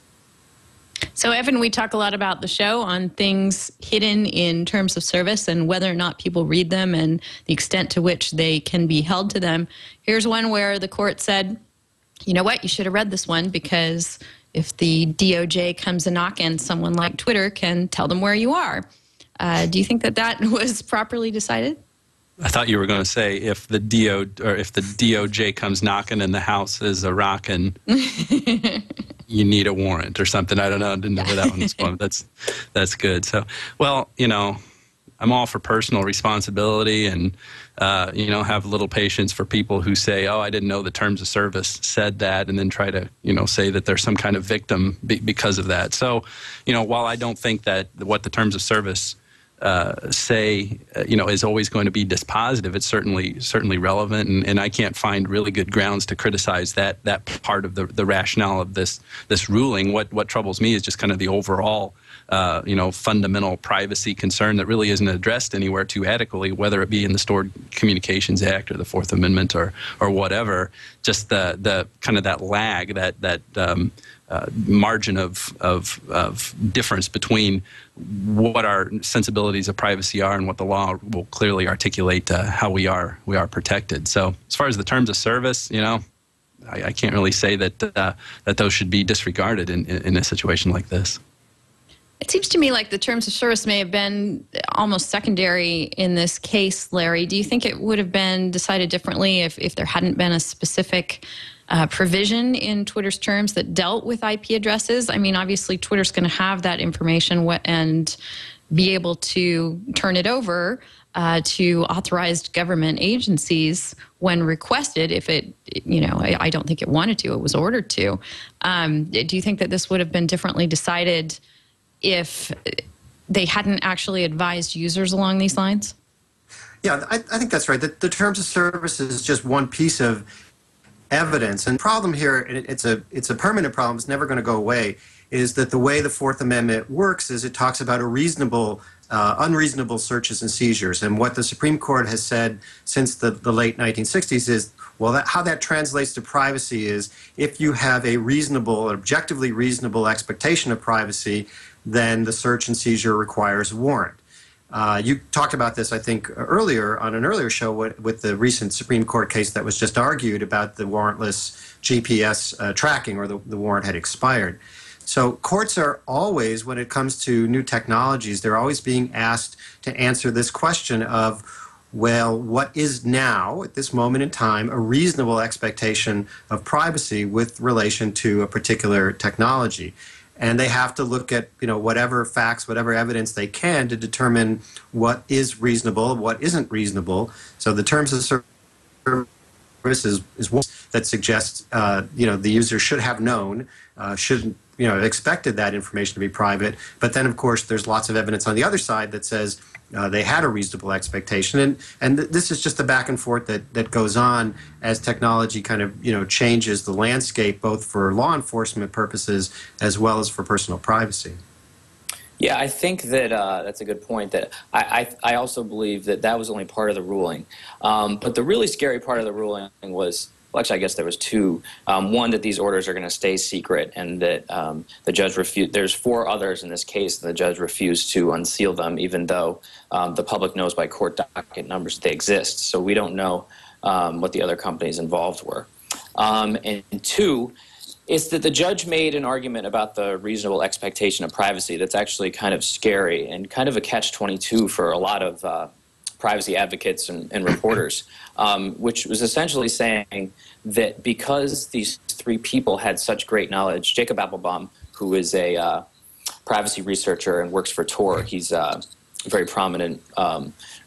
So, Evan, we talk a lot about the show on things hidden in terms of service and whether or not people read them and the extent to which they can be held to them. Here's one where the court said, you know what, you should have read this one, because if the DOJ comes a knocking, someone like Twitter can tell them where you are. Do you think that was properly decided? I thought you were going to say if the DOJ comes knocking and the house is a rockin', you need a warrant or something. I don't know. I didn't know where that one was going. That's good. So, well, I'm all for personal responsibility and, have a little patience for people who say, oh, I didn't know the terms of service said that, and then try to, say that there's some kind of victim because of that. So, while I don't think that what the terms of service say, is always going to be dispositive, it's certainly relevant, and I can't find really good grounds to criticize that part of the rationale of this ruling. What troubles me is just kind of the overall fundamental privacy concern that really isn't addressed anywhere too adequately, whether it be in the Stored Communications Act or the Fourth Amendment or whatever. Just the kind of that lag, that margin of difference between what our sensibilities of privacy are and what the law will clearly articulate how we are protected. So as far as the terms of service, I can't really say that those should be disregarded in a situation like this. It seems to me like the terms of service may have been almost secondary in this case, Larry. Do you think it would have been decided differently if there hadn't been a specific provision in Twitter's terms that dealt with IP addresses? I mean, obviously, Twitter's going to have that information and be able to turn it over to authorized government agencies when requested. If it, I don't think it wanted to, it was ordered to. Do you think that this would have been differently decided if they hadn't actually advised users along these lines? Yeah, I think that's right. The terms of service is just one piece of evidence, and the problem here, it's a permanent problem. It's never going to go away. is that the way the Fourth Amendment works is it talks about unreasonable searches and seizures. And what the Supreme Court has said since the late 1960s is, well, how that translates to privacy is if you have a reasonable, objectively reasonable expectation of privacy, then the search and seizure requires a warrant. You talked about this, I think, earlier on an earlier show with the recent Supreme Court case that was just argued about the warrantless GPS tracking, or the warrant had expired. So courts are always, when it comes to new technologies, they're always being asked to answer this question of, well, what is now, at this moment in time, a reasonable expectation of privacy with relation to a particular technology? And they have to look at, whatever facts, whatever evidence they can to determine what is reasonable, what isn't reasonable. So the terms of service is one that suggests, the user should have known, shouldn't, expected that information to be private. But then, of course, there's lots of evidence on the other side that says they had a reasonable expectation. And this is just the back and forth that goes on as technology kind of, changes the landscape, both for law enforcement purposes as well as for personal privacy. Yeah, I think that that's a good point. That I also believe that was only part of the ruling. But the really scary part of the ruling was, well, actually, I guess there was two. One, that these orders are going to stay secret, and that the judge refused. There's 4 others in this case, and the judge refused to unseal them, even though the public knows by court docket numbers that they exist. So we don't know what the other companies involved were. And 2, is that the judge made an argument about the reasonable expectation of privacy that's actually kind of scary and kind of a catch-22 for a lot of privacy advocates and reporters, which was essentially saying that because these 3 people had such great knowledge, Jacob Appelbaum, who is a privacy researcher and works for Tor, he's a very prominent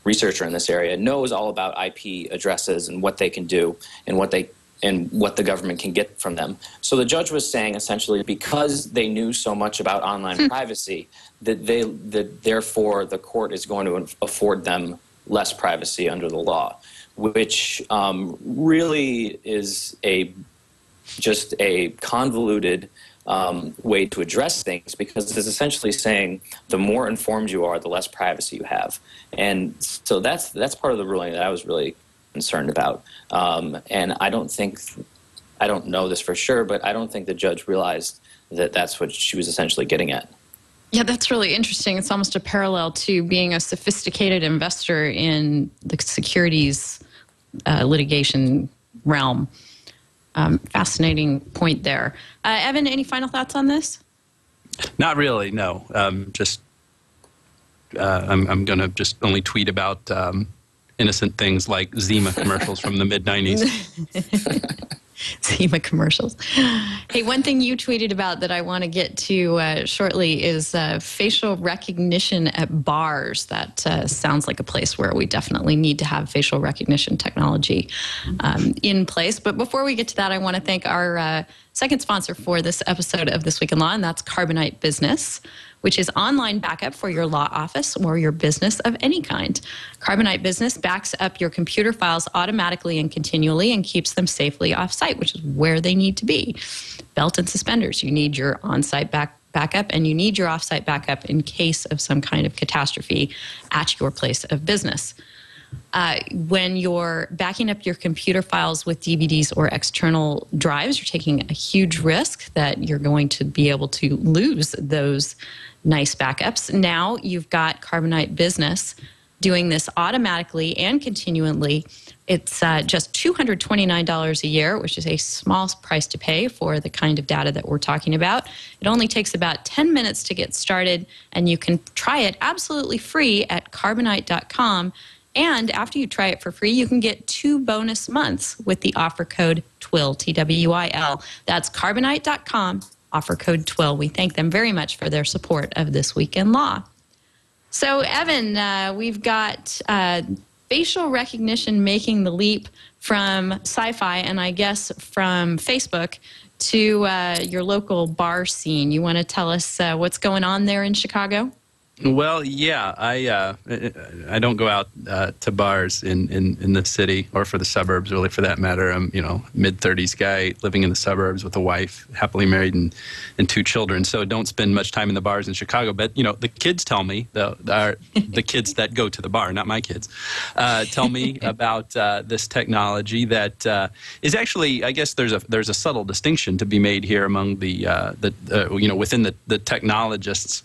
researcher in this area, knows all about IP addresses and what they can do and what the government can get from them. So the judge was saying essentially because they knew so much about online privacy, that therefore the court is going to afford them less privacy under the law, which really is just a convoluted way to address things, because it's essentially saying the more informed you are, the less privacy you have. And so that's part of the ruling that I was really concerned about. And I don't know this for sure, but I don't think the judge realized that that's what she was essentially getting at. Yeah, that's really interesting. It's almost a parallel to being a sophisticated investor in the securities litigation realm. Fascinating point there. Evan, any final thoughts on this? Not really, no. I'm going to just only tweet about innocent things like Zima commercials from the mid-90s. Zima commercials. Hey, one thing you tweeted about that I want to get to shortly is facial recognition at bars. That sounds like a place where we definitely need to have facial recognition technology in place. But before we get to that, I want to thank our second sponsor for this episode of This Week in Law, and that's Carbonite Business, which is online backup for your law office or your business of any kind. Carbonite Business backs up your computer files automatically and continually and keeps them safely off-site, which is where they need to be. Belt and suspenders, you need your on-site backup and you need your off-site backup in case of some kind of catastrophe at your place of business. When you're backing up your computer files with DVDs or external drives, you're taking a huge risk that you're going to be able to lose those nice backups. Now you've got Carbonite Business doing this automatically and continually. It's just $229 a year, which is a small price to pay for the kind of data that we're talking about. It only takes about 10 minutes to get started, and you can try it absolutely free at carbonite.com. And after you try it for free, you can get 2 bonus months with the offer code TWiL, T-W-I-L. That's carbonite.com, offer code TWiL. We thank them very much for their support of This Week in Law. So, Evan, we've got facial recognition making the leap from sci-fi and I guess from Facebook to your local bar scene. You want to tell us what's going on there in Chicago? Well, yeah, I don't go out to bars in the city or for the suburbs, really, for that matter. I'm mid-30s guy living in the suburbs with a wife, happily married, and 2 children. So don't spend much time in the bars in Chicago. But the kids tell me the kids that go to the bar, not my kids, tell me about this technology that is actually, I guess there's a subtle distinction to be made here among within the technologists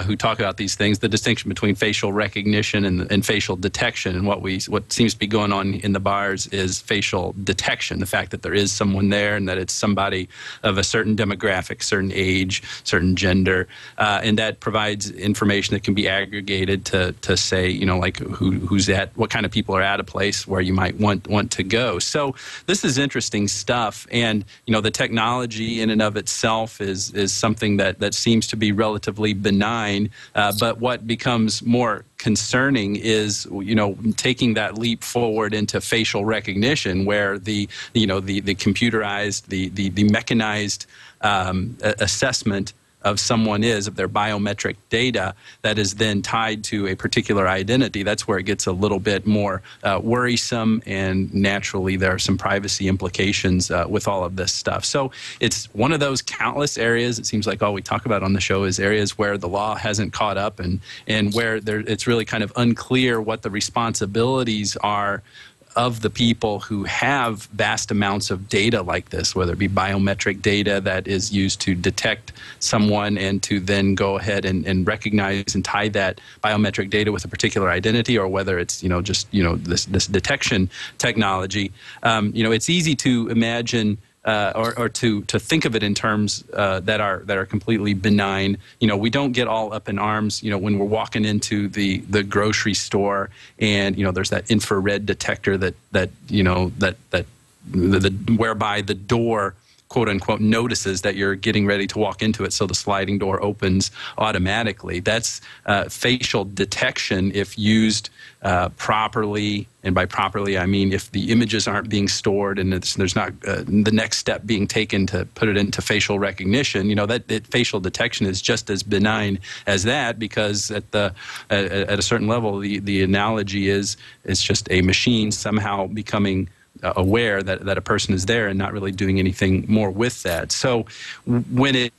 who talk about these things, the distinction between facial recognition and facial detection. And what seems to be going on in the bars is facial detection, the fact that there is someone there and that it's somebody of a certain demographic, certain age, certain gender, and that provides information that can be aggregated to say, like who's at, what kind of people are at a place where you might want to go. So this is interesting stuff, and the technology in and of itself is something that seems to be relatively benign, but what becomes more concerning is taking that leap forward into facial recognition, where the computerized, the mechanized assessment of someone of their biometric data that is then tied to a particular identity. That's where it gets a little bit more worrisome, and naturally there are some privacy implications with all of this stuff. So it's one of those countless areas, it seems like all we talk about on the show is areas where the law hasn't caught up, and where it's really kind of unclear what the responsibilities are of the people who have vast amounts of data like this, whether it be biometric data that is used to detect someone and to then go ahead and recognize and tie that biometric data with a particular identity, or whether it's this detection technology. It's easy to imagine or to think of it in terms that are completely benign. We don't get all up in arms, when we're walking into the grocery store and there's that infrared detector that whereby the door, quote unquote, notices that you're getting ready to walk into it, so the sliding door opens automatically. That's facial detection if used properly, and by properly I mean if the images aren't being stored and there's not the next step being taken to put it into facial recognition. That facial detection is just as benign as that, because at a certain level the analogy is it's just a machine somehow becoming aware that a person is there and not really doing anything more with that. So when it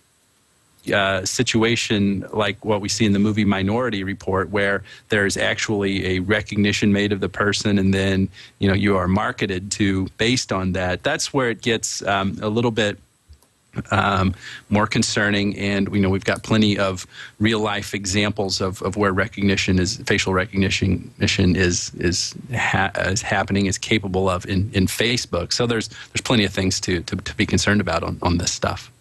situation like what we see in the movie Minority Report, where there's actually a recognition made of the person and then you are marketed to based on that, that's where it gets a little bit more concerning. And we've got plenty of real life examples of where facial recognition is happening, is capable of in Facebook. So there's plenty of things to be concerned about on this stuff.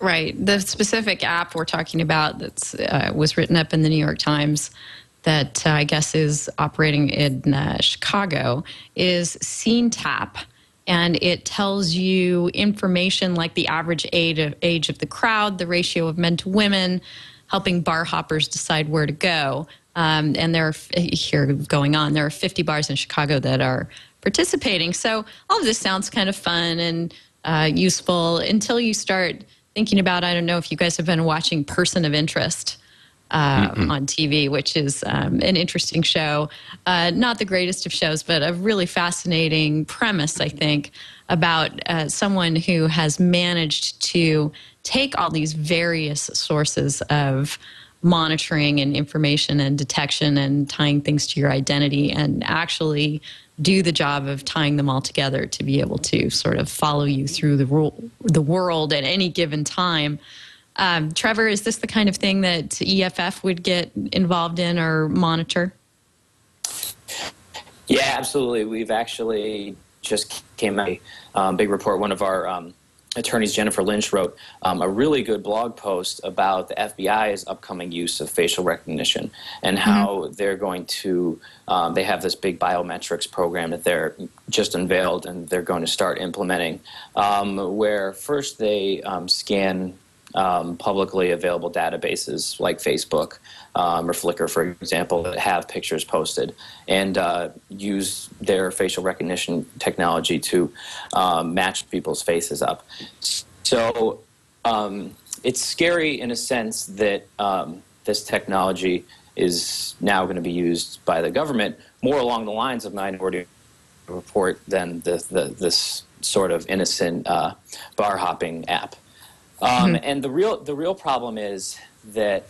Right. The specific app we're talking about that was written up in the New York Times that I guess is operating in Chicago is SceneTap. And it tells you information like the average age of the crowd, the ratio of men to women, helping bar hoppers decide where to go. And there are 50 bars in Chicago that are participating. So all of this sounds kind of fun and useful until you start thinking about, I don't know if you guys have been watching Person of Interest on TV, which is an interesting show. Not the greatest of shows, but a really fascinating premise, I think, about someone who has managed to take all these various sources of monitoring and information and detection and tying things to your identity and actually do the job of tying them all together to be able to sort of follow you through the world at any given time. Trevor, is this the kind of thing that EFF would get involved in or monitor? Yeah, absolutely. We've actually just came out a big report. One of our attorneys, Jennifer Lynch, wrote a really good blog post about the FBI's upcoming use of facial recognition and how they're going to, they have this big biometrics program that they're just unveiled and they're going to start implementing, where first they scan publicly available databases like Facebook or Flickr, for example, that have pictures posted, and use their facial recognition technology to match people's faces up. So it's scary in a sense that this technology is now going to be used by the government more along the lines of Minority Report than this sort of innocent bar hopping app. And the real problem is that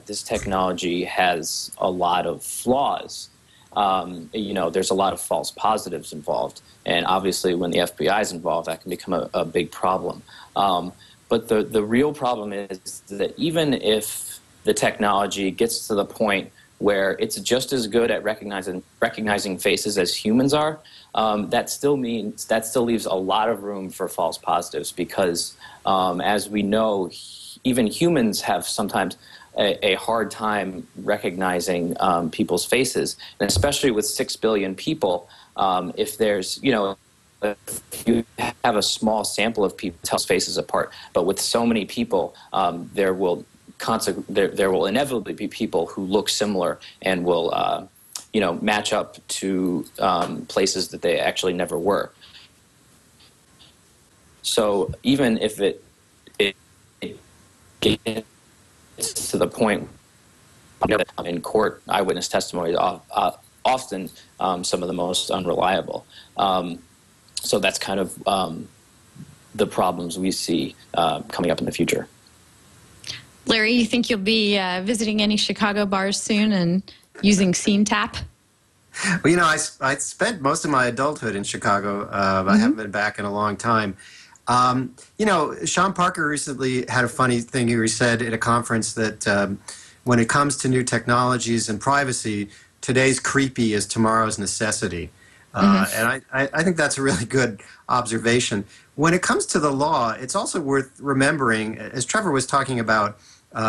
this technology has a lot of flaws. There's a lot of false positives involved, and obviously when the FBI is involved, that can become a big problem. But the real problem is that even if the technology gets to the point where it's just as good at recognizing faces as humans are, that still leaves a lot of room for false positives, because as we know, even humans have sometimes a hard time recognizing people's faces, and especially with 6 billion people, if there's, if you have a small sample of people, tell faces apart, but with so many people, there will inevitably be people who look similar and will match up to places that they actually never were. So even if it gets to the point in court, eyewitness testimony is often some of the most unreliable. So that's kind of the problems we see coming up in the future. Larry, you think you'll be visiting any Chicago bars soon and using Scene Tap? Well, I spent most of my adulthood in Chicago. I haven't been back in a long time. Sean Parker recently had a funny thing he said at a conference that when it comes to new technologies and privacy, today's creepy is tomorrow's necessity. And I think that's a really good observation. When it comes to the law, it's also worth remembering, as Trevor was talking about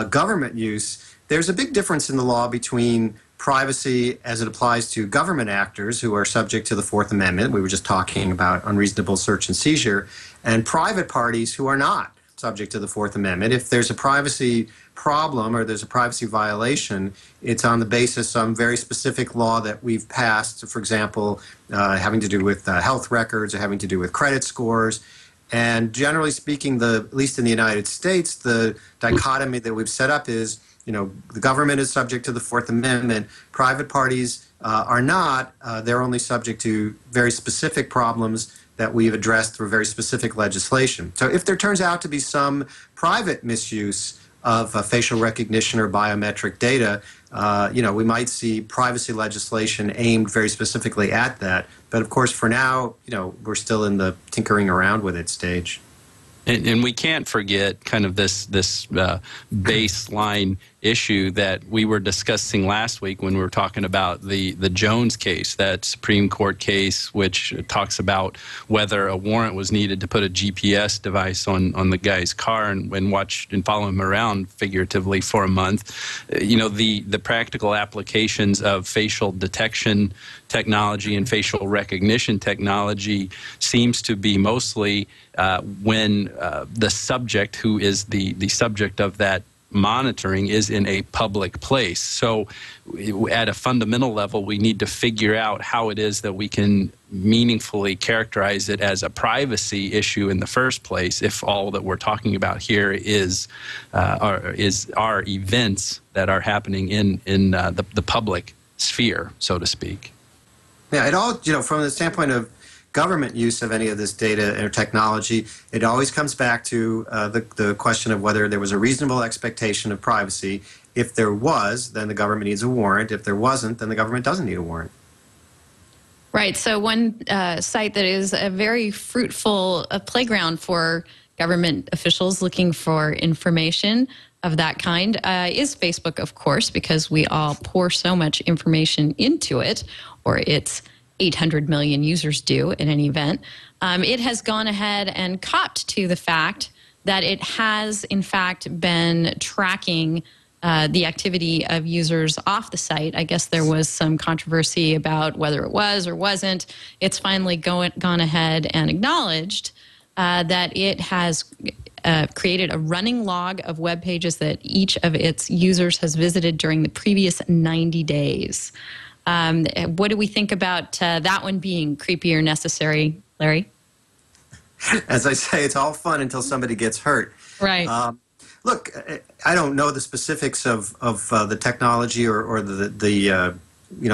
government use, there's a big difference in the law between privacy as it applies to government actors who are subject to the Fourth Amendment. We were just talking about unreasonable search and seizure, and private parties who are not subject to the Fourth Amendment. If there's a privacy problem or there's a privacy violation, it's on the basis of some very specific law that we've passed, for example, having to do with health records or having to do with credit scores. And generally speaking, at least in the United States, the dichotomy that we've set up is, the government is subject to the Fourth Amendment. Private parties are not. They're only subject to very specific problems that we've addressed through very specific legislation. So if there turns out to be some private misuse of facial recognition or biometric data, we might see privacy legislation aimed very specifically at that. But of course, for now, we're still in the tinkering around with it stage. And we can't forget kind of this baseline issue that we were discussing last week when we were talking about the Jones case, that Supreme Court case, which talks about whether a warrant was needed to put a GPS device on the guy's car and watch and follow him around figuratively for a month. The practical applications of facial detection technology and facial recognition technology seems to be mostly when the subject who is the subject of that monitoring is in a public place. So at a fundamental level, we need to figure out how it is that we can meaningfully characterize it as a privacy issue in the first place, if all that we're talking about here is our events that are happening in the public sphere, so to speak. Yeah, it all, from the standpoint of government use of any of this data or technology, it always comes back to the question of whether there was a reasonable expectation of privacy. If there was, then the government needs a warrant. If there wasn't, then the government doesn't need a warrant. Right. So one site that is a very fruitful playground for government officials looking for information of that kind is Facebook, of course, because we all pour so much information into it, or its 800 million users do in any event. It has gone ahead and copped to the fact that it has, in fact, been tracking the activity of users off the site. I guess there was some controversy about whether it was or wasn't. It's finally gone ahead and acknowledged that it has created a running log of web pages that each of its users has visited during the previous 90 days. What do we think about that one being creepy or necessary, Larry? As I say, it's all fun until somebody gets hurt. Right. Look, I don't know the specifics of the technology or the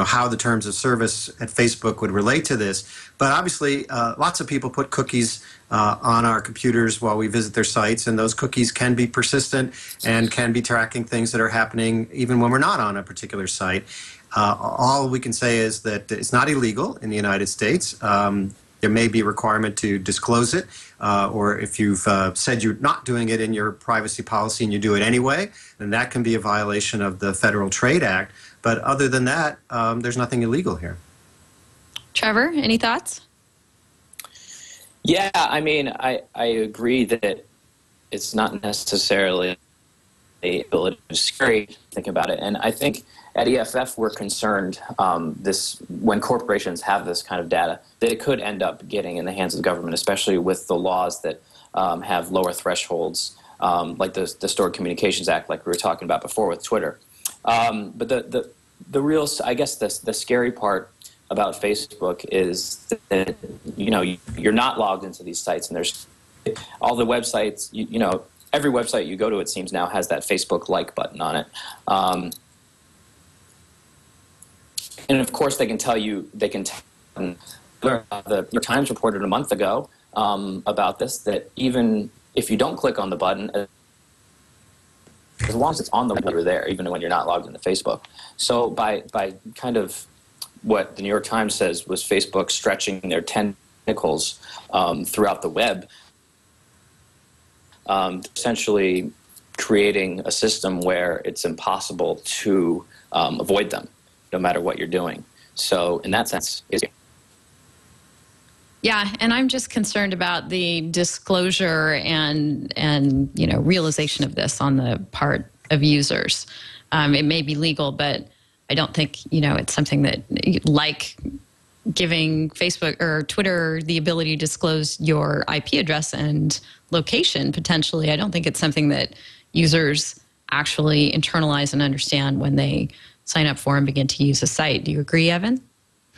how the terms of service at Facebook would relate to this, but obviously lots of people put cookies on our computers while we visit their sites, and those cookies can be persistent and can be tracking things that are happening even when we're not on a particular site. All we can say is that it's not illegal in the United States. There may be a requirement to disclose it, or if you've said you're not doing it in your privacy policy and you do it anyway, then that can be a violation of the Federal Trade Act. But other than that, there's nothing illegal here. Trevor, any thoughts? Yeah, I mean, I agree that it's not necessarily scary to think about it. And I think at EFF, we're concerned when corporations have this kind of data, that it could end up getting in the hands of the government, especially with the laws that have lower thresholds, like the Stored Communications Act, like we were talking about before with Twitter. But the real, I guess, the scary part about Facebook is that you're not logged into these sites, and there's all the websites. Every website you go to, it seems now, has that Facebook like button on it. And of course, they can tell you, the New York Times reported a month ago about this, that even if you don't click on the button, as long as it's on the web, you're there, even when you're not logged into Facebook. So by kind of what the New York Times says was Facebook stretching their tentacles throughout the web, essentially creating a system where it's impossible to avoid them, no matter what you're doing. So in that sense, Yeah, and I'm just concerned about the disclosure and realization of this on the part of users. It may be legal, but I don't think it's something that, like giving Facebook or Twitter the ability to disclose your IP address and location potentially. I don't think it's something that users actually internalize and understand when they sign up for and begin to use a site. Do you agree, Evan?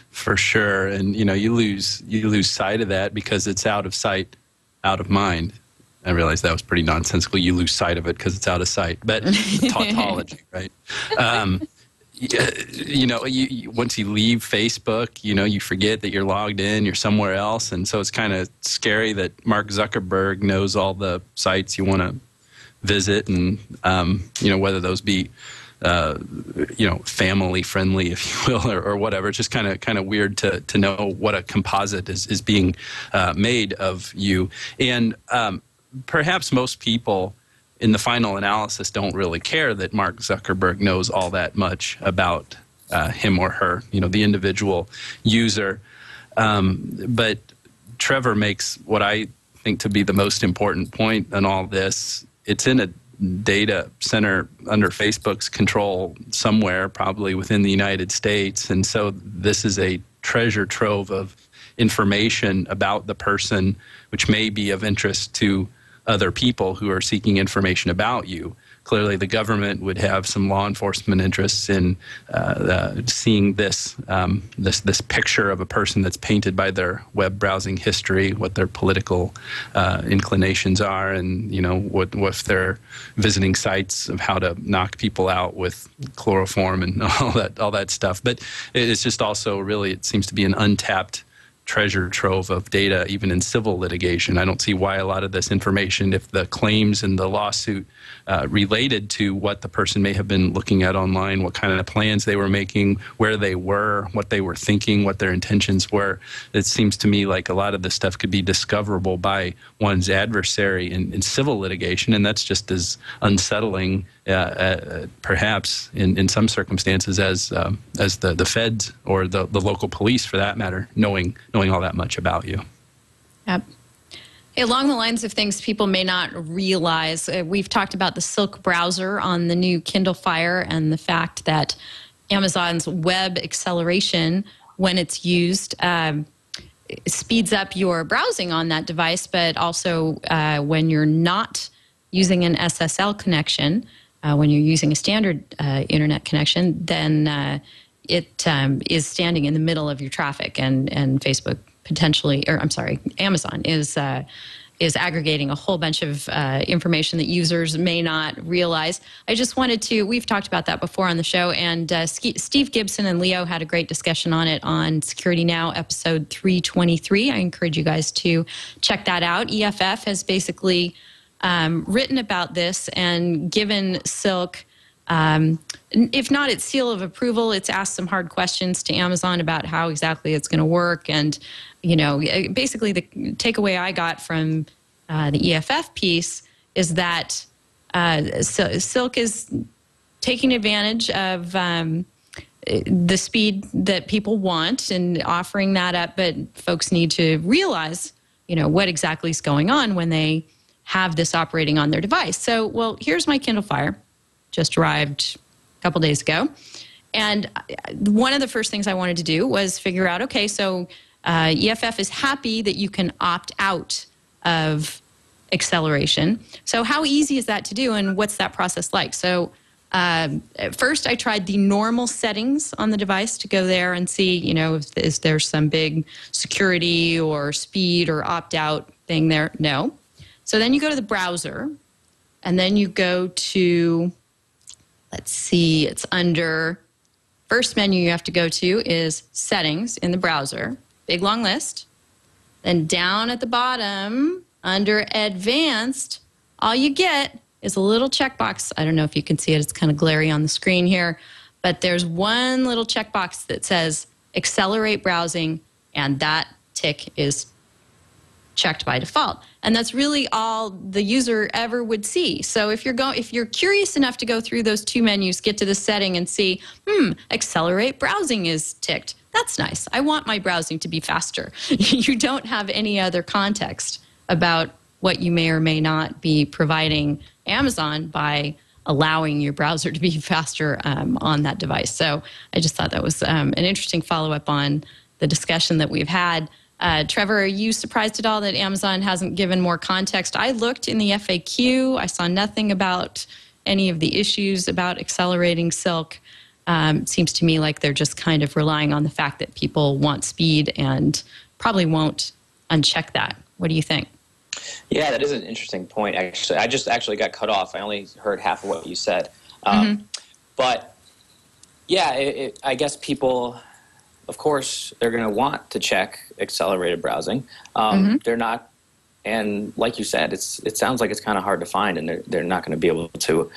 For sure. And, you lose sight of that because it's out of sight, out of mind. I realized that was pretty nonsensical. You lose sight of it because it's out of sight. But it's a tautology, right? Once you leave Facebook, you forget that you're logged in, you're somewhere else. And so it's kind of scary that Mark Zuckerberg knows all the sites you want to visit, and, whether those be family friendly, if you will, or whatever. It's just kind of weird to know what a composite is being made of you. And perhaps most people in the final analysis don't really care that Mark Zuckerberg knows all that much about him or her, the individual user. But Trevor makes what I think to be the most important point in all this. It's in a data center under Facebook's control somewhere, probably within the United States. And so this is a treasure trove of information about the person, which may be of interest to other people who are seeking information about you. Clearly, the government would have some law enforcement interests in seeing this picture of a person that's painted by their web browsing history, what their political inclinations are, and what if they're visiting sites of how to knock people out with chloroform and all that stuff. But it's just also really, it seems to be an untapped treasure trove of data, even in civil litigation. I don't see why a lot of this information, if the claims in the lawsuit related to what the person may have been looking at online, what kind of plans they were making, where they were, what they were thinking, what their intentions were, it seems to me like a lot of this stuff could be discoverable by one's adversary in civil litigation, and that's just as unsettling, perhaps in some circumstances, as the feds or the local police, for that matter, knowing all that much about you. Yep. Along the lines of things people may not realize, we've talked about the Silk browser on the new Kindle Fire and the fact that Amazon's web acceleration, when it's used, speeds up your browsing on that device, but also when you're not using an SSL connection, when you're using a standard internet connection, then it is standing in the middle of your traffic, and Facebook potentially, or I'm sorry, Amazon is is aggregating a whole bunch of information that users may not realize. I just wanted to, we've talked about that before on the show, and Steve Gibson and Leo had a great discussion on it on Security Now, episode 323. I encourage you guys to check that out. EFF has basically written about this and given Silk, if not its seal of approval, it's asked some hard questions to Amazon about how exactly it's going to work. And, you know, basically the takeaway I got from the EFF piece is that Silk is taking advantage of the speed that people want and offering that up, but folks need to realize, you know, what exactly is going on when they have this operating on their device. So, well, here's my Kindle Fire. Just arrived a couple days ago. And one of the first things I wanted to do was figure out, okay, so EFF is happy that you can opt out of acceleration. So how easy is that to do, and what's that process like? So at first I tried the normal settings on the device to go there and see, you know, is there some big security or speed or opt-out thing there? No. So then you go to the browser, and then you go to, let's see, it's under, first menu you have to go to is settings in the browser, big long list. Then down at the bottom under advanced, all you get is a little checkbox. I don't know if you can see it, it's kind of glary on the screen here, but there's one little checkbox that says accelerate browsing, and that tick is checked by default. And that's really all the user ever would see. So if you're curious enough to go through those two menus, get to the setting and see, accelerate browsing is ticked. That's nice. I want my browsing to be faster. You don't have any other context about what you may or may not be providing Amazon by allowing your browser to be faster on that device. So I just thought that was an interesting follow-up on the discussion that we've had. Trevor, are you surprised at all that Amazon hasn't given more context? I looked in the FAQ. I saw nothing about any of the issues about accelerating Silk. Seems to me like they're just kind of relying on the fact that people want speed and probably won't uncheck that. What do you think? Yeah, that is an interesting point, actually. I just actually got cut off. I only heard half of what you said. But, yeah, I guess people, of course, they're going to want to check accelerated browsing. They're not, and like you said, it sounds like it's kind of hard to find, and they're not going to be able to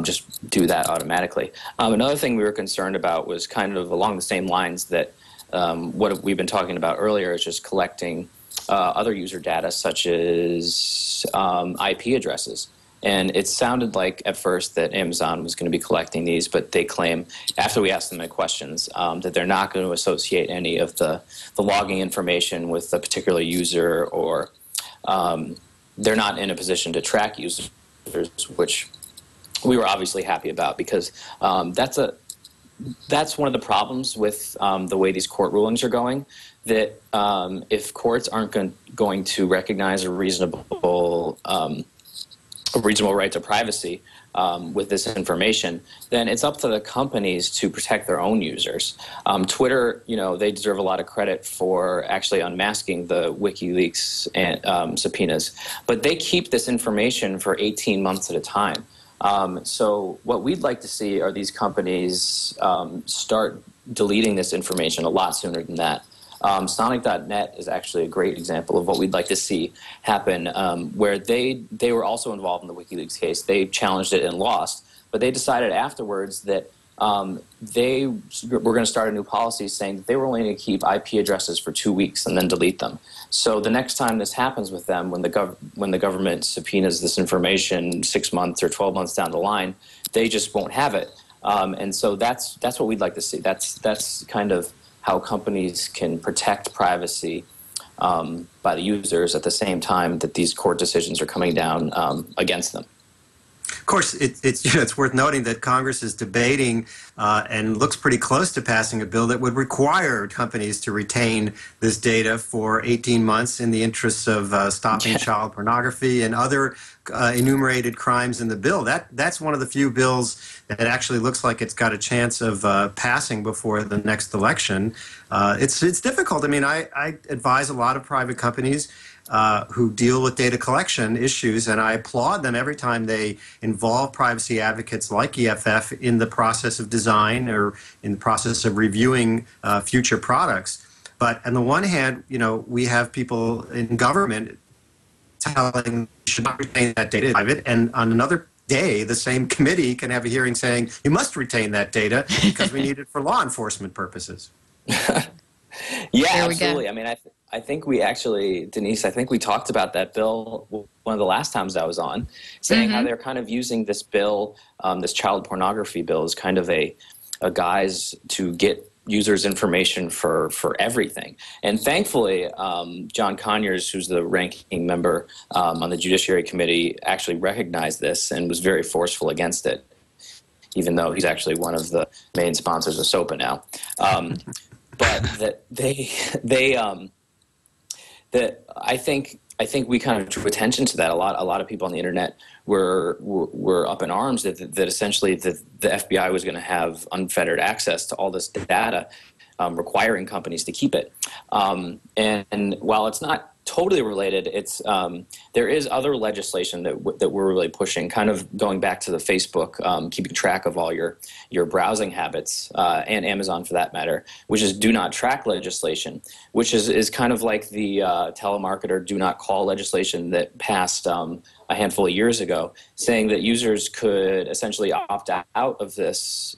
just do that automatically. Another thing we were concerned about was kind of along the same lines that what we've been talking about earlier is just collecting other user data, such as IP addresses. And it sounded like at first that Amazon was going to be collecting these, but they claim, after we asked them the questions, that they're not going to associate any of the logging information with a particular user, or they're not in a position to track users, which we were obviously happy about, because that's one of the problems with the way these court rulings are going, that if courts aren't going to recognize a reasonable right to privacy with this information, then it's up to the companies to protect their own users. Twitter, they deserve a lot of credit for actually unmasking the WikiLeaks and, subpoenas, but they keep this information for 18 months at a time. So what we'd like to see are these companies start deleting this information a lot sooner than that. Sonic.net is actually a great example of what we'd like to see happen, where they were also involved in the WikiLeaks case. They challenged it and lost, but they decided afterwards that they were going to start a new policy saying that they were only going to keep IP addresses for 2 weeks and then delete them. So the next time this happens with them, when the government subpoenas this information 6 months or 12 months down the line, they just won't have it. And so that's what we'd like to see. That's kind of how companies can protect privacy by the users at the same time that these court decisions are coming down against them. Of course, it's worth noting that Congress is debating and looks pretty close to passing a bill that would require companies to retain this data for 18 months in the interests of stopping child pornography and other enumerated crimes in the bill. That's one of the few bills that actually looks like it's got a chance of passing before the next election. It's difficult. I mean, I advise a lot of private companies. who deal with data collection issues, and I applaud them every time they involve privacy advocates like EFF in the process of design or in the process of reviewing future products. But on the one hand, we have people in government telling you should not retain that data private, and on another day, the same committee can have a hearing saying you must retain that data because we need it for law enforcement purposes. Yeah, absolutely. I mean, I think we actually, Denise, I think we talked about that bill one of the last times I was on, saying how they're kind of using this bill, this child pornography bill, as kind of a guise to get users' information for everything. And thankfully, John Conyers, who's the ranking member on the Judiciary Committee, actually recognized this and was very forceful against it, even though he's actually one of the main sponsors of SOPA now. But that I think we kind of drew attention to that. A lot of people on the internet were up in arms that essentially the FBI was going to have unfettered access to all this data, requiring companies to keep it. And while it's not totally related, it's there is other legislation that we're really pushing, kind of going back to the Facebook keeping track of all your browsing habits, and Amazon for that matter, which is do not track legislation, which is kind of like the telemarketer do not call legislation that passed a handful of years ago, saying that users could essentially opt out of this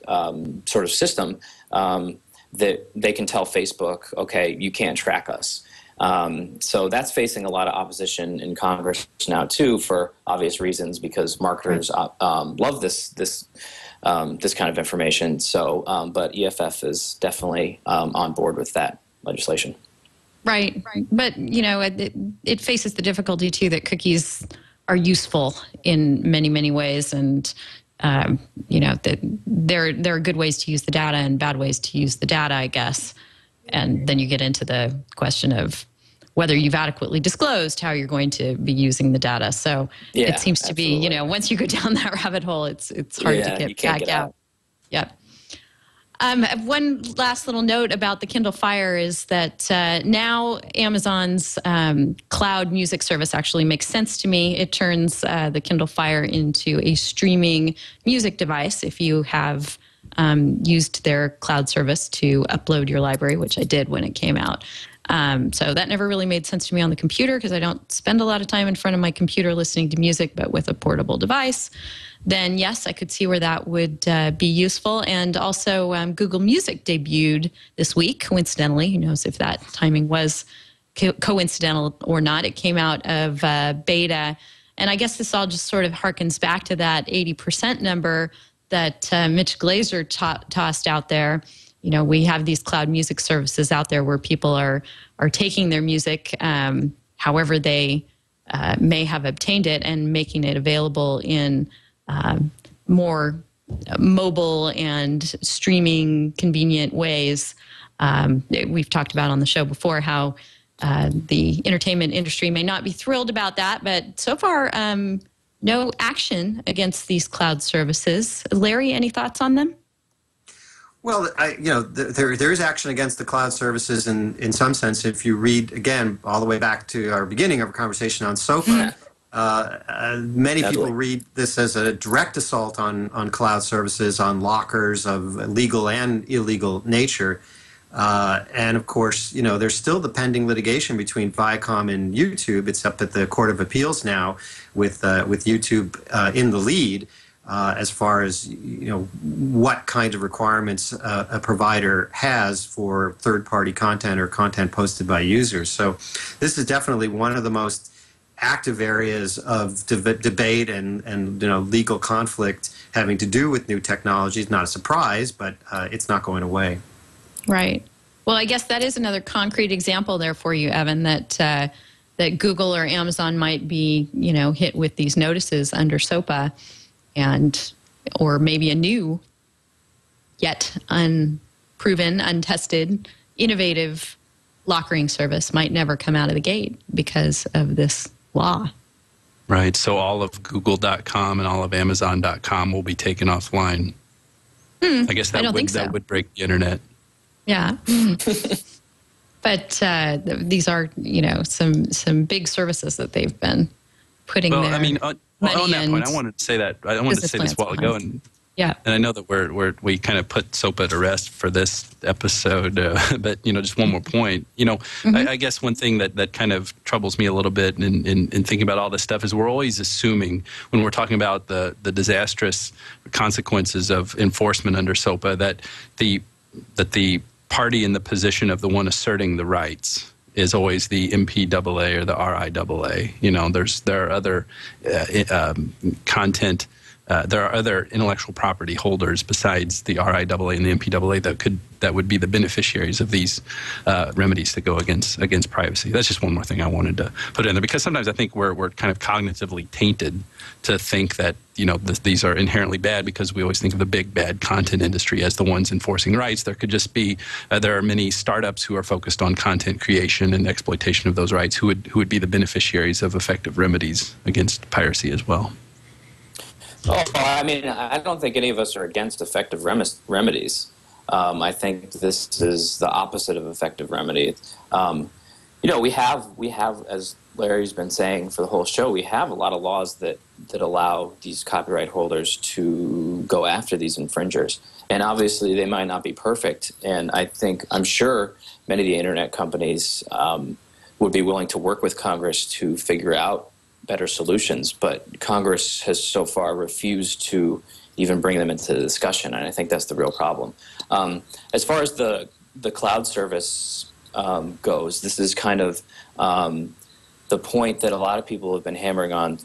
sort of system, that they can tell Facebook, okay, you can't track us. So that's facing a lot of opposition in Congress now too, for obvious reasons, because marketers love this kind of information. So, but EFF is definitely on board with that legislation. Right. But, it faces the difficulty too that cookies are useful in many, many ways. And, that there are good ways to use the data and bad ways to use the data, I guess. And then you get into the question of whether you've adequately disclosed how you're going to be using the data. So it seems to be, once you go down that rabbit hole, it's hard to get back out. Yep. One last little note about the Kindle Fire is that now Amazon's cloud music service actually makes sense to me. It turns the Kindle Fire into a streaming music device if you have used their cloud service to upload your library, which I did when it came out. So that never really made sense to me on the computer because I don't spend a lot of time in front of my computer listening to music, but with a portable device, then yes, I could see where that would be useful. And also Google Music debuted this week, coincidentally. Who knows if that timing was coincidental or not. It came out of beta. And I guess this all just sort of harkens back to that 80% number that Mitch Glaser tossed out there. We have these cloud music services out there where people are taking their music, however they may have obtained it, and making it available in more mobile and streaming convenient ways. We've talked about on the show before how the entertainment industry may not be thrilled about that, but so far, no action against these cloud services. Larry, any thoughts on them? Well, there is action against the cloud services in some sense. If you read, again, all the way back to our beginning of our conversation on SOPA, many people read this as a direct assault on cloud services, on lockers of legal and illegal nature. And of course, there's still the pending litigation between Viacom and YouTube. It's up at the Court of Appeals now with YouTube in the lead. As far as what kind of requirements a provider has for third-party content or content posted by users. So this is definitely one of the most active areas of debate and legal conflict having to do with new technologies. Not a surprise, but it's not going away. Right. Well, I guess that is another concrete example there for you, Evan, that Google or Amazon might be hit with these notices under SOPA. Or maybe a new, yet unproven, untested, innovative lockering service might never come out of the gate because of this law. Right. So all of Google.com and all of Amazon.com will be taken offline. I guess that would break the internet. Yeah. But these are, some big services that they've been putting there. Well, I mean, on that point, I wanted to say that. I wanted to say this a while ago, and I know that we kind of put SOPA to rest for this episode, but just one more point. I guess one thing that kind of troubles me a little bit in thinking about all this stuff is we're always assuming when we're talking about the disastrous consequences of enforcement under SOPA that the party in the position of the one asserting the rights is always the MPAA or the RIAA. There are other content. There are other intellectual property holders besides the RIAA and the MPAA that would be the beneficiaries of these remedies that go against privacy. That's just one more thing I wanted to put in there, because sometimes I think we're kind of cognitively tainted to think that these are inherently bad because we always think of the big bad content industry as the ones enforcing rights. There could just be there are many startups who are focused on content creation and exploitation of those rights who would be the beneficiaries of effective remedies against piracy as well. Oh, I mean, I don't think any of us are against effective remedies. I think this is the opposite of effective remedy. We have, as Larry's been saying for the whole show, we have a lot of laws that allow these copyright holders to go after these infringers. And obviously, they might not be perfect. And I'm sure many of the internet companies would be willing to work with Congress to figure out better solutions, but Congress has so far refused to even bring them into the discussion, and I think that's the real problem. As far as the cloud service goes, this is kind of the point that a lot of people have been hammering on,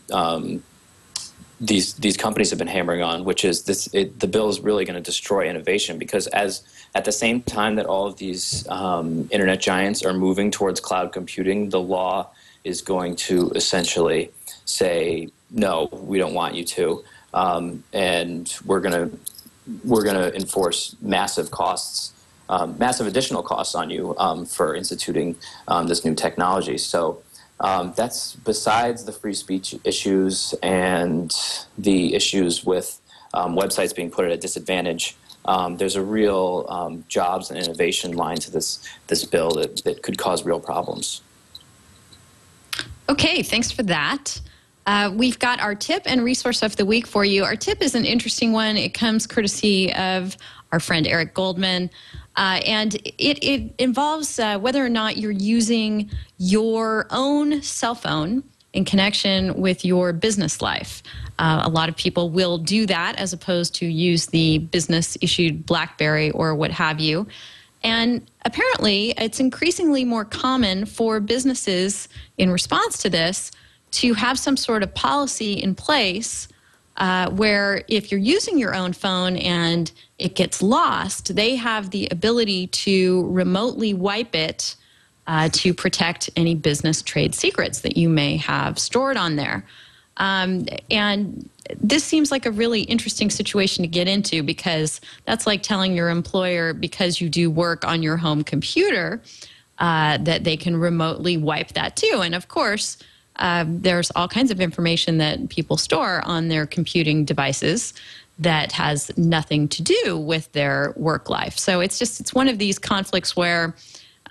these companies have been hammering on, which is the bill is really going to destroy innovation, because at the same time that all of these internet giants are moving towards cloud computing, the law is going to essentially say, no, we don't want you to, and we're going to enforce massive additional costs on you for instituting this new technology. So that's besides the free speech issues and the issues with websites being put at a disadvantage. There's a real jobs and innovation line to this bill that could cause real problems. Okay, thanks for that. We've got our tip and resource of the week for you. Our tip is an interesting one. It comes courtesy of our friend Eric Goldman, and it involves whether or not you're using your own cell phone in connection with your business life. A lot of people will do that as opposed to use the business-issued BlackBerry or what have you. And apparently, it's increasingly more common for businesses in response to this to have some sort of policy in place where if you're using your own phone and it gets lost, they have the ability to remotely wipe it to protect any business trade secrets that you may have stored on there. And this seems like a really interesting situation to get into, because that's like telling your employer, because you do work on your home computer, that they can remotely wipe that too. And of course, there's all kinds of information that people store on their computing devices that has nothing to do with their work life. So it's one of these conflicts where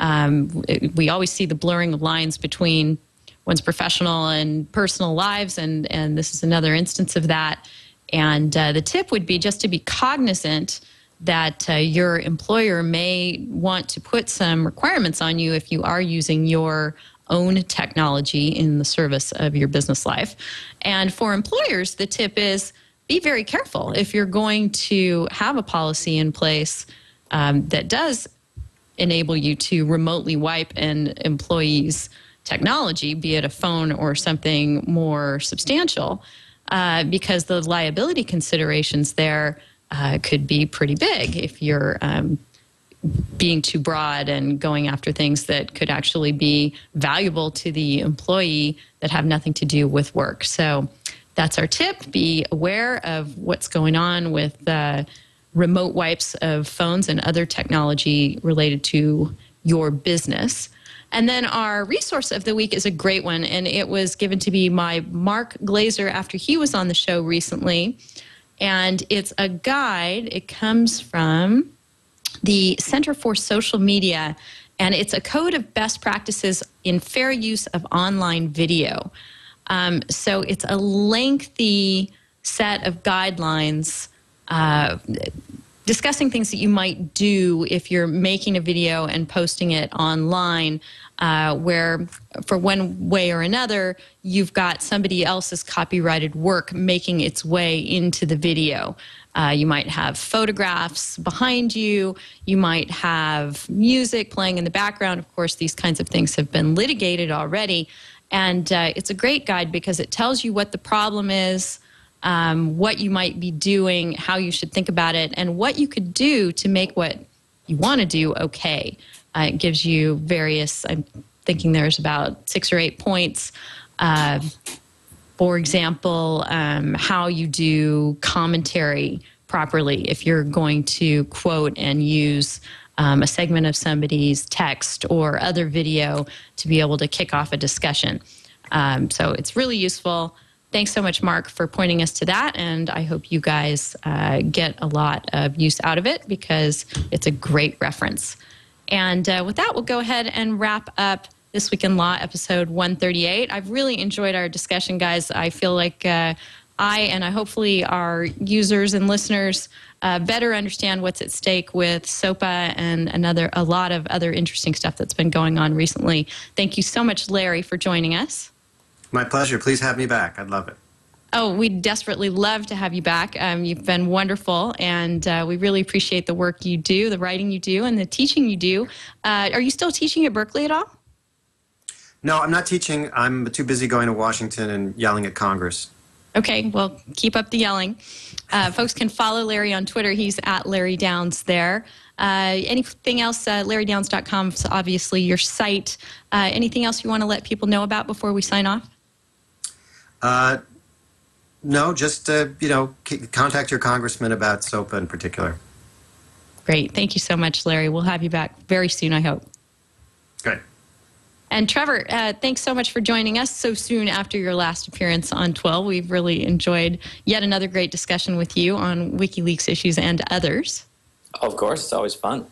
we always see the blurring of lines between one's professional and personal lives, and this is another instance of that. And the tip would be just to be cognizant that your employer may want to put some requirements on you if you are using your own technology in the service of your business life. And for employers, the tip is be very careful. If you're going to have a policy in place that does enable you to remotely wipe an employee's technology, be it a phone or something more substantial, because the liability considerations there could be pretty big if you're being too broad and going after things that could actually be valuable to the employee that have nothing to do with work. So that's our tip. Be aware of what's going on with remote wipes of phones and other technology related to your business. And then our resource of the week is a great one, and it was given to me by Mark Glazer after he was on the show recently. And it's a guide. It comes from the Center for Social Media, And it's a code of best practices in fair use of online video. So it's a lengthy set of guidelines discussing things that you might do if you're making a video and posting it online, where for one way or another, you've got somebody else's copyrighted work making its way into the video. You might have photographs behind you. You might have music playing in the background. Of course, these kinds of things have been litigated already. And it's a great guide because it tells you what the problem is, what you might be doing, how you should think about it, and what you could do to make what you want to do okay. It gives you various, I'm thinking there's about 6 or 8 points. For example, how you do commentary properly if you're going to quote and use a segment of somebody's text or other video to be able to kick off a discussion. So it's really useful. Thanks so much, Mark, for pointing us to that, and I hope you guys get a lot of use out of it because it's a great reference. And with that, we'll go ahead and wrap up This Week in Law, episode 138. I've really enjoyed our discussion, guys. I feel like I hopefully our users and listeners better understand what's at stake with SOPA and a lot of other interesting stuff that's been going on recently. Thank you so much, Larry, for joining us. My pleasure. Please have me back. I'd love it. Oh, we'd desperately love to have you back. You've been wonderful, and we really appreciate the work you do, the writing you do, and the teaching you do. Are you still teaching at Berkeley at all? No, I'm not teaching. I'm too busy going to Washington and yelling at Congress. Okay, well, keep up the yelling. Folks can follow Larry on Twitter. He's at Larry Downs there. Anything else? LarryDowns.com is obviously your site. Anything else you want to let people know about before we sign off? No, just, contact your congressman about SOPA in particular. Great. Thank you so much, Larry. We'll have you back very soon, I hope. Great. And Trevor, thanks so much for joining us so soon after your last appearance on TWiL. We've really enjoyed yet another great discussion with you on WikiLeaks issues and others. Of course, it's always fun.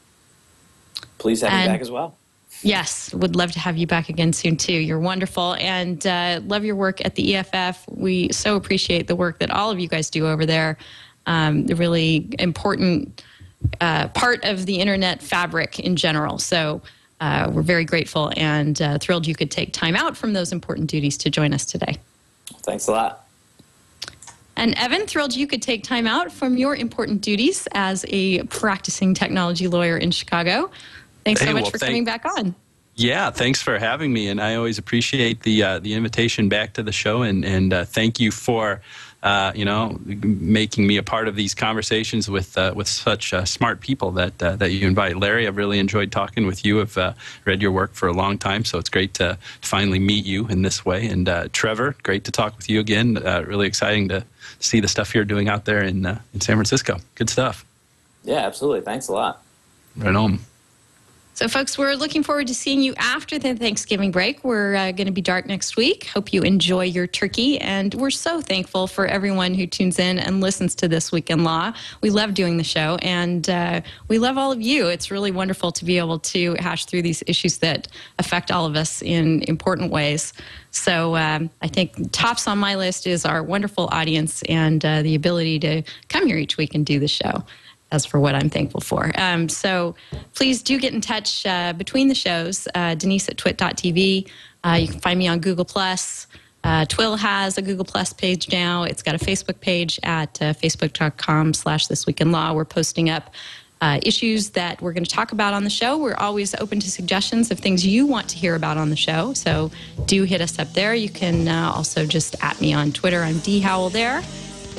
Please have me back as well. Yes, would love to have you back again soon, too. You're wonderful, and love your work at the EFF. We so appreciate the work that all of you guys do over there. The really important part of the internet fabric in general. So we're very grateful and thrilled you could take time out from those important duties to join us today. Thanks a lot. And Evan, thrilled you could take time out from your important duties as a practicing technology lawyer in Chicago. Thanks so much for coming back on. Yeah, thanks for having me, and I always appreciate the invitation back to the show, and thank you for making me a part of these conversations with such smart people that you invite. Larry, I've really enjoyed talking with you. I've read your work for a long time, so it's great to finally meet you in this way. And Trevor, great to talk with you again. Really exciting to see the stuff you're doing out there in San Francisco. Good stuff. Yeah, absolutely. Thanks a lot. Right on. So, folks, we're looking forward to seeing you after the Thanksgiving break. We're going to be dark next week. Hope you enjoy your turkey. And we're so thankful for everyone who tunes in and listens to This Week in Law. We love doing the show, and we love all of you. It's really wonderful to be able to hash through these issues that affect all of us in important ways. So I think tops on my list is our wonderful audience and the ability to come here each week and do the show. As for what I'm thankful for. So please do get in touch between the shows. Denise at twit.tv. You can find me on Google+. TWiL has a Google+ page now. It's got a Facebook page at facebook.com/thisweekinlaw. We're posting up issues that we're going to talk about on the show. We're always open to suggestions of things you want to hear about on the show. So do hit us up there. You can also just @ me on Twitter. I'm Howell there.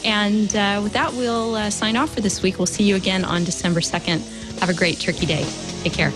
And with that, we'll sign off for this week. We'll see you again on December 2nd. Have a great Turkey Day. Take care.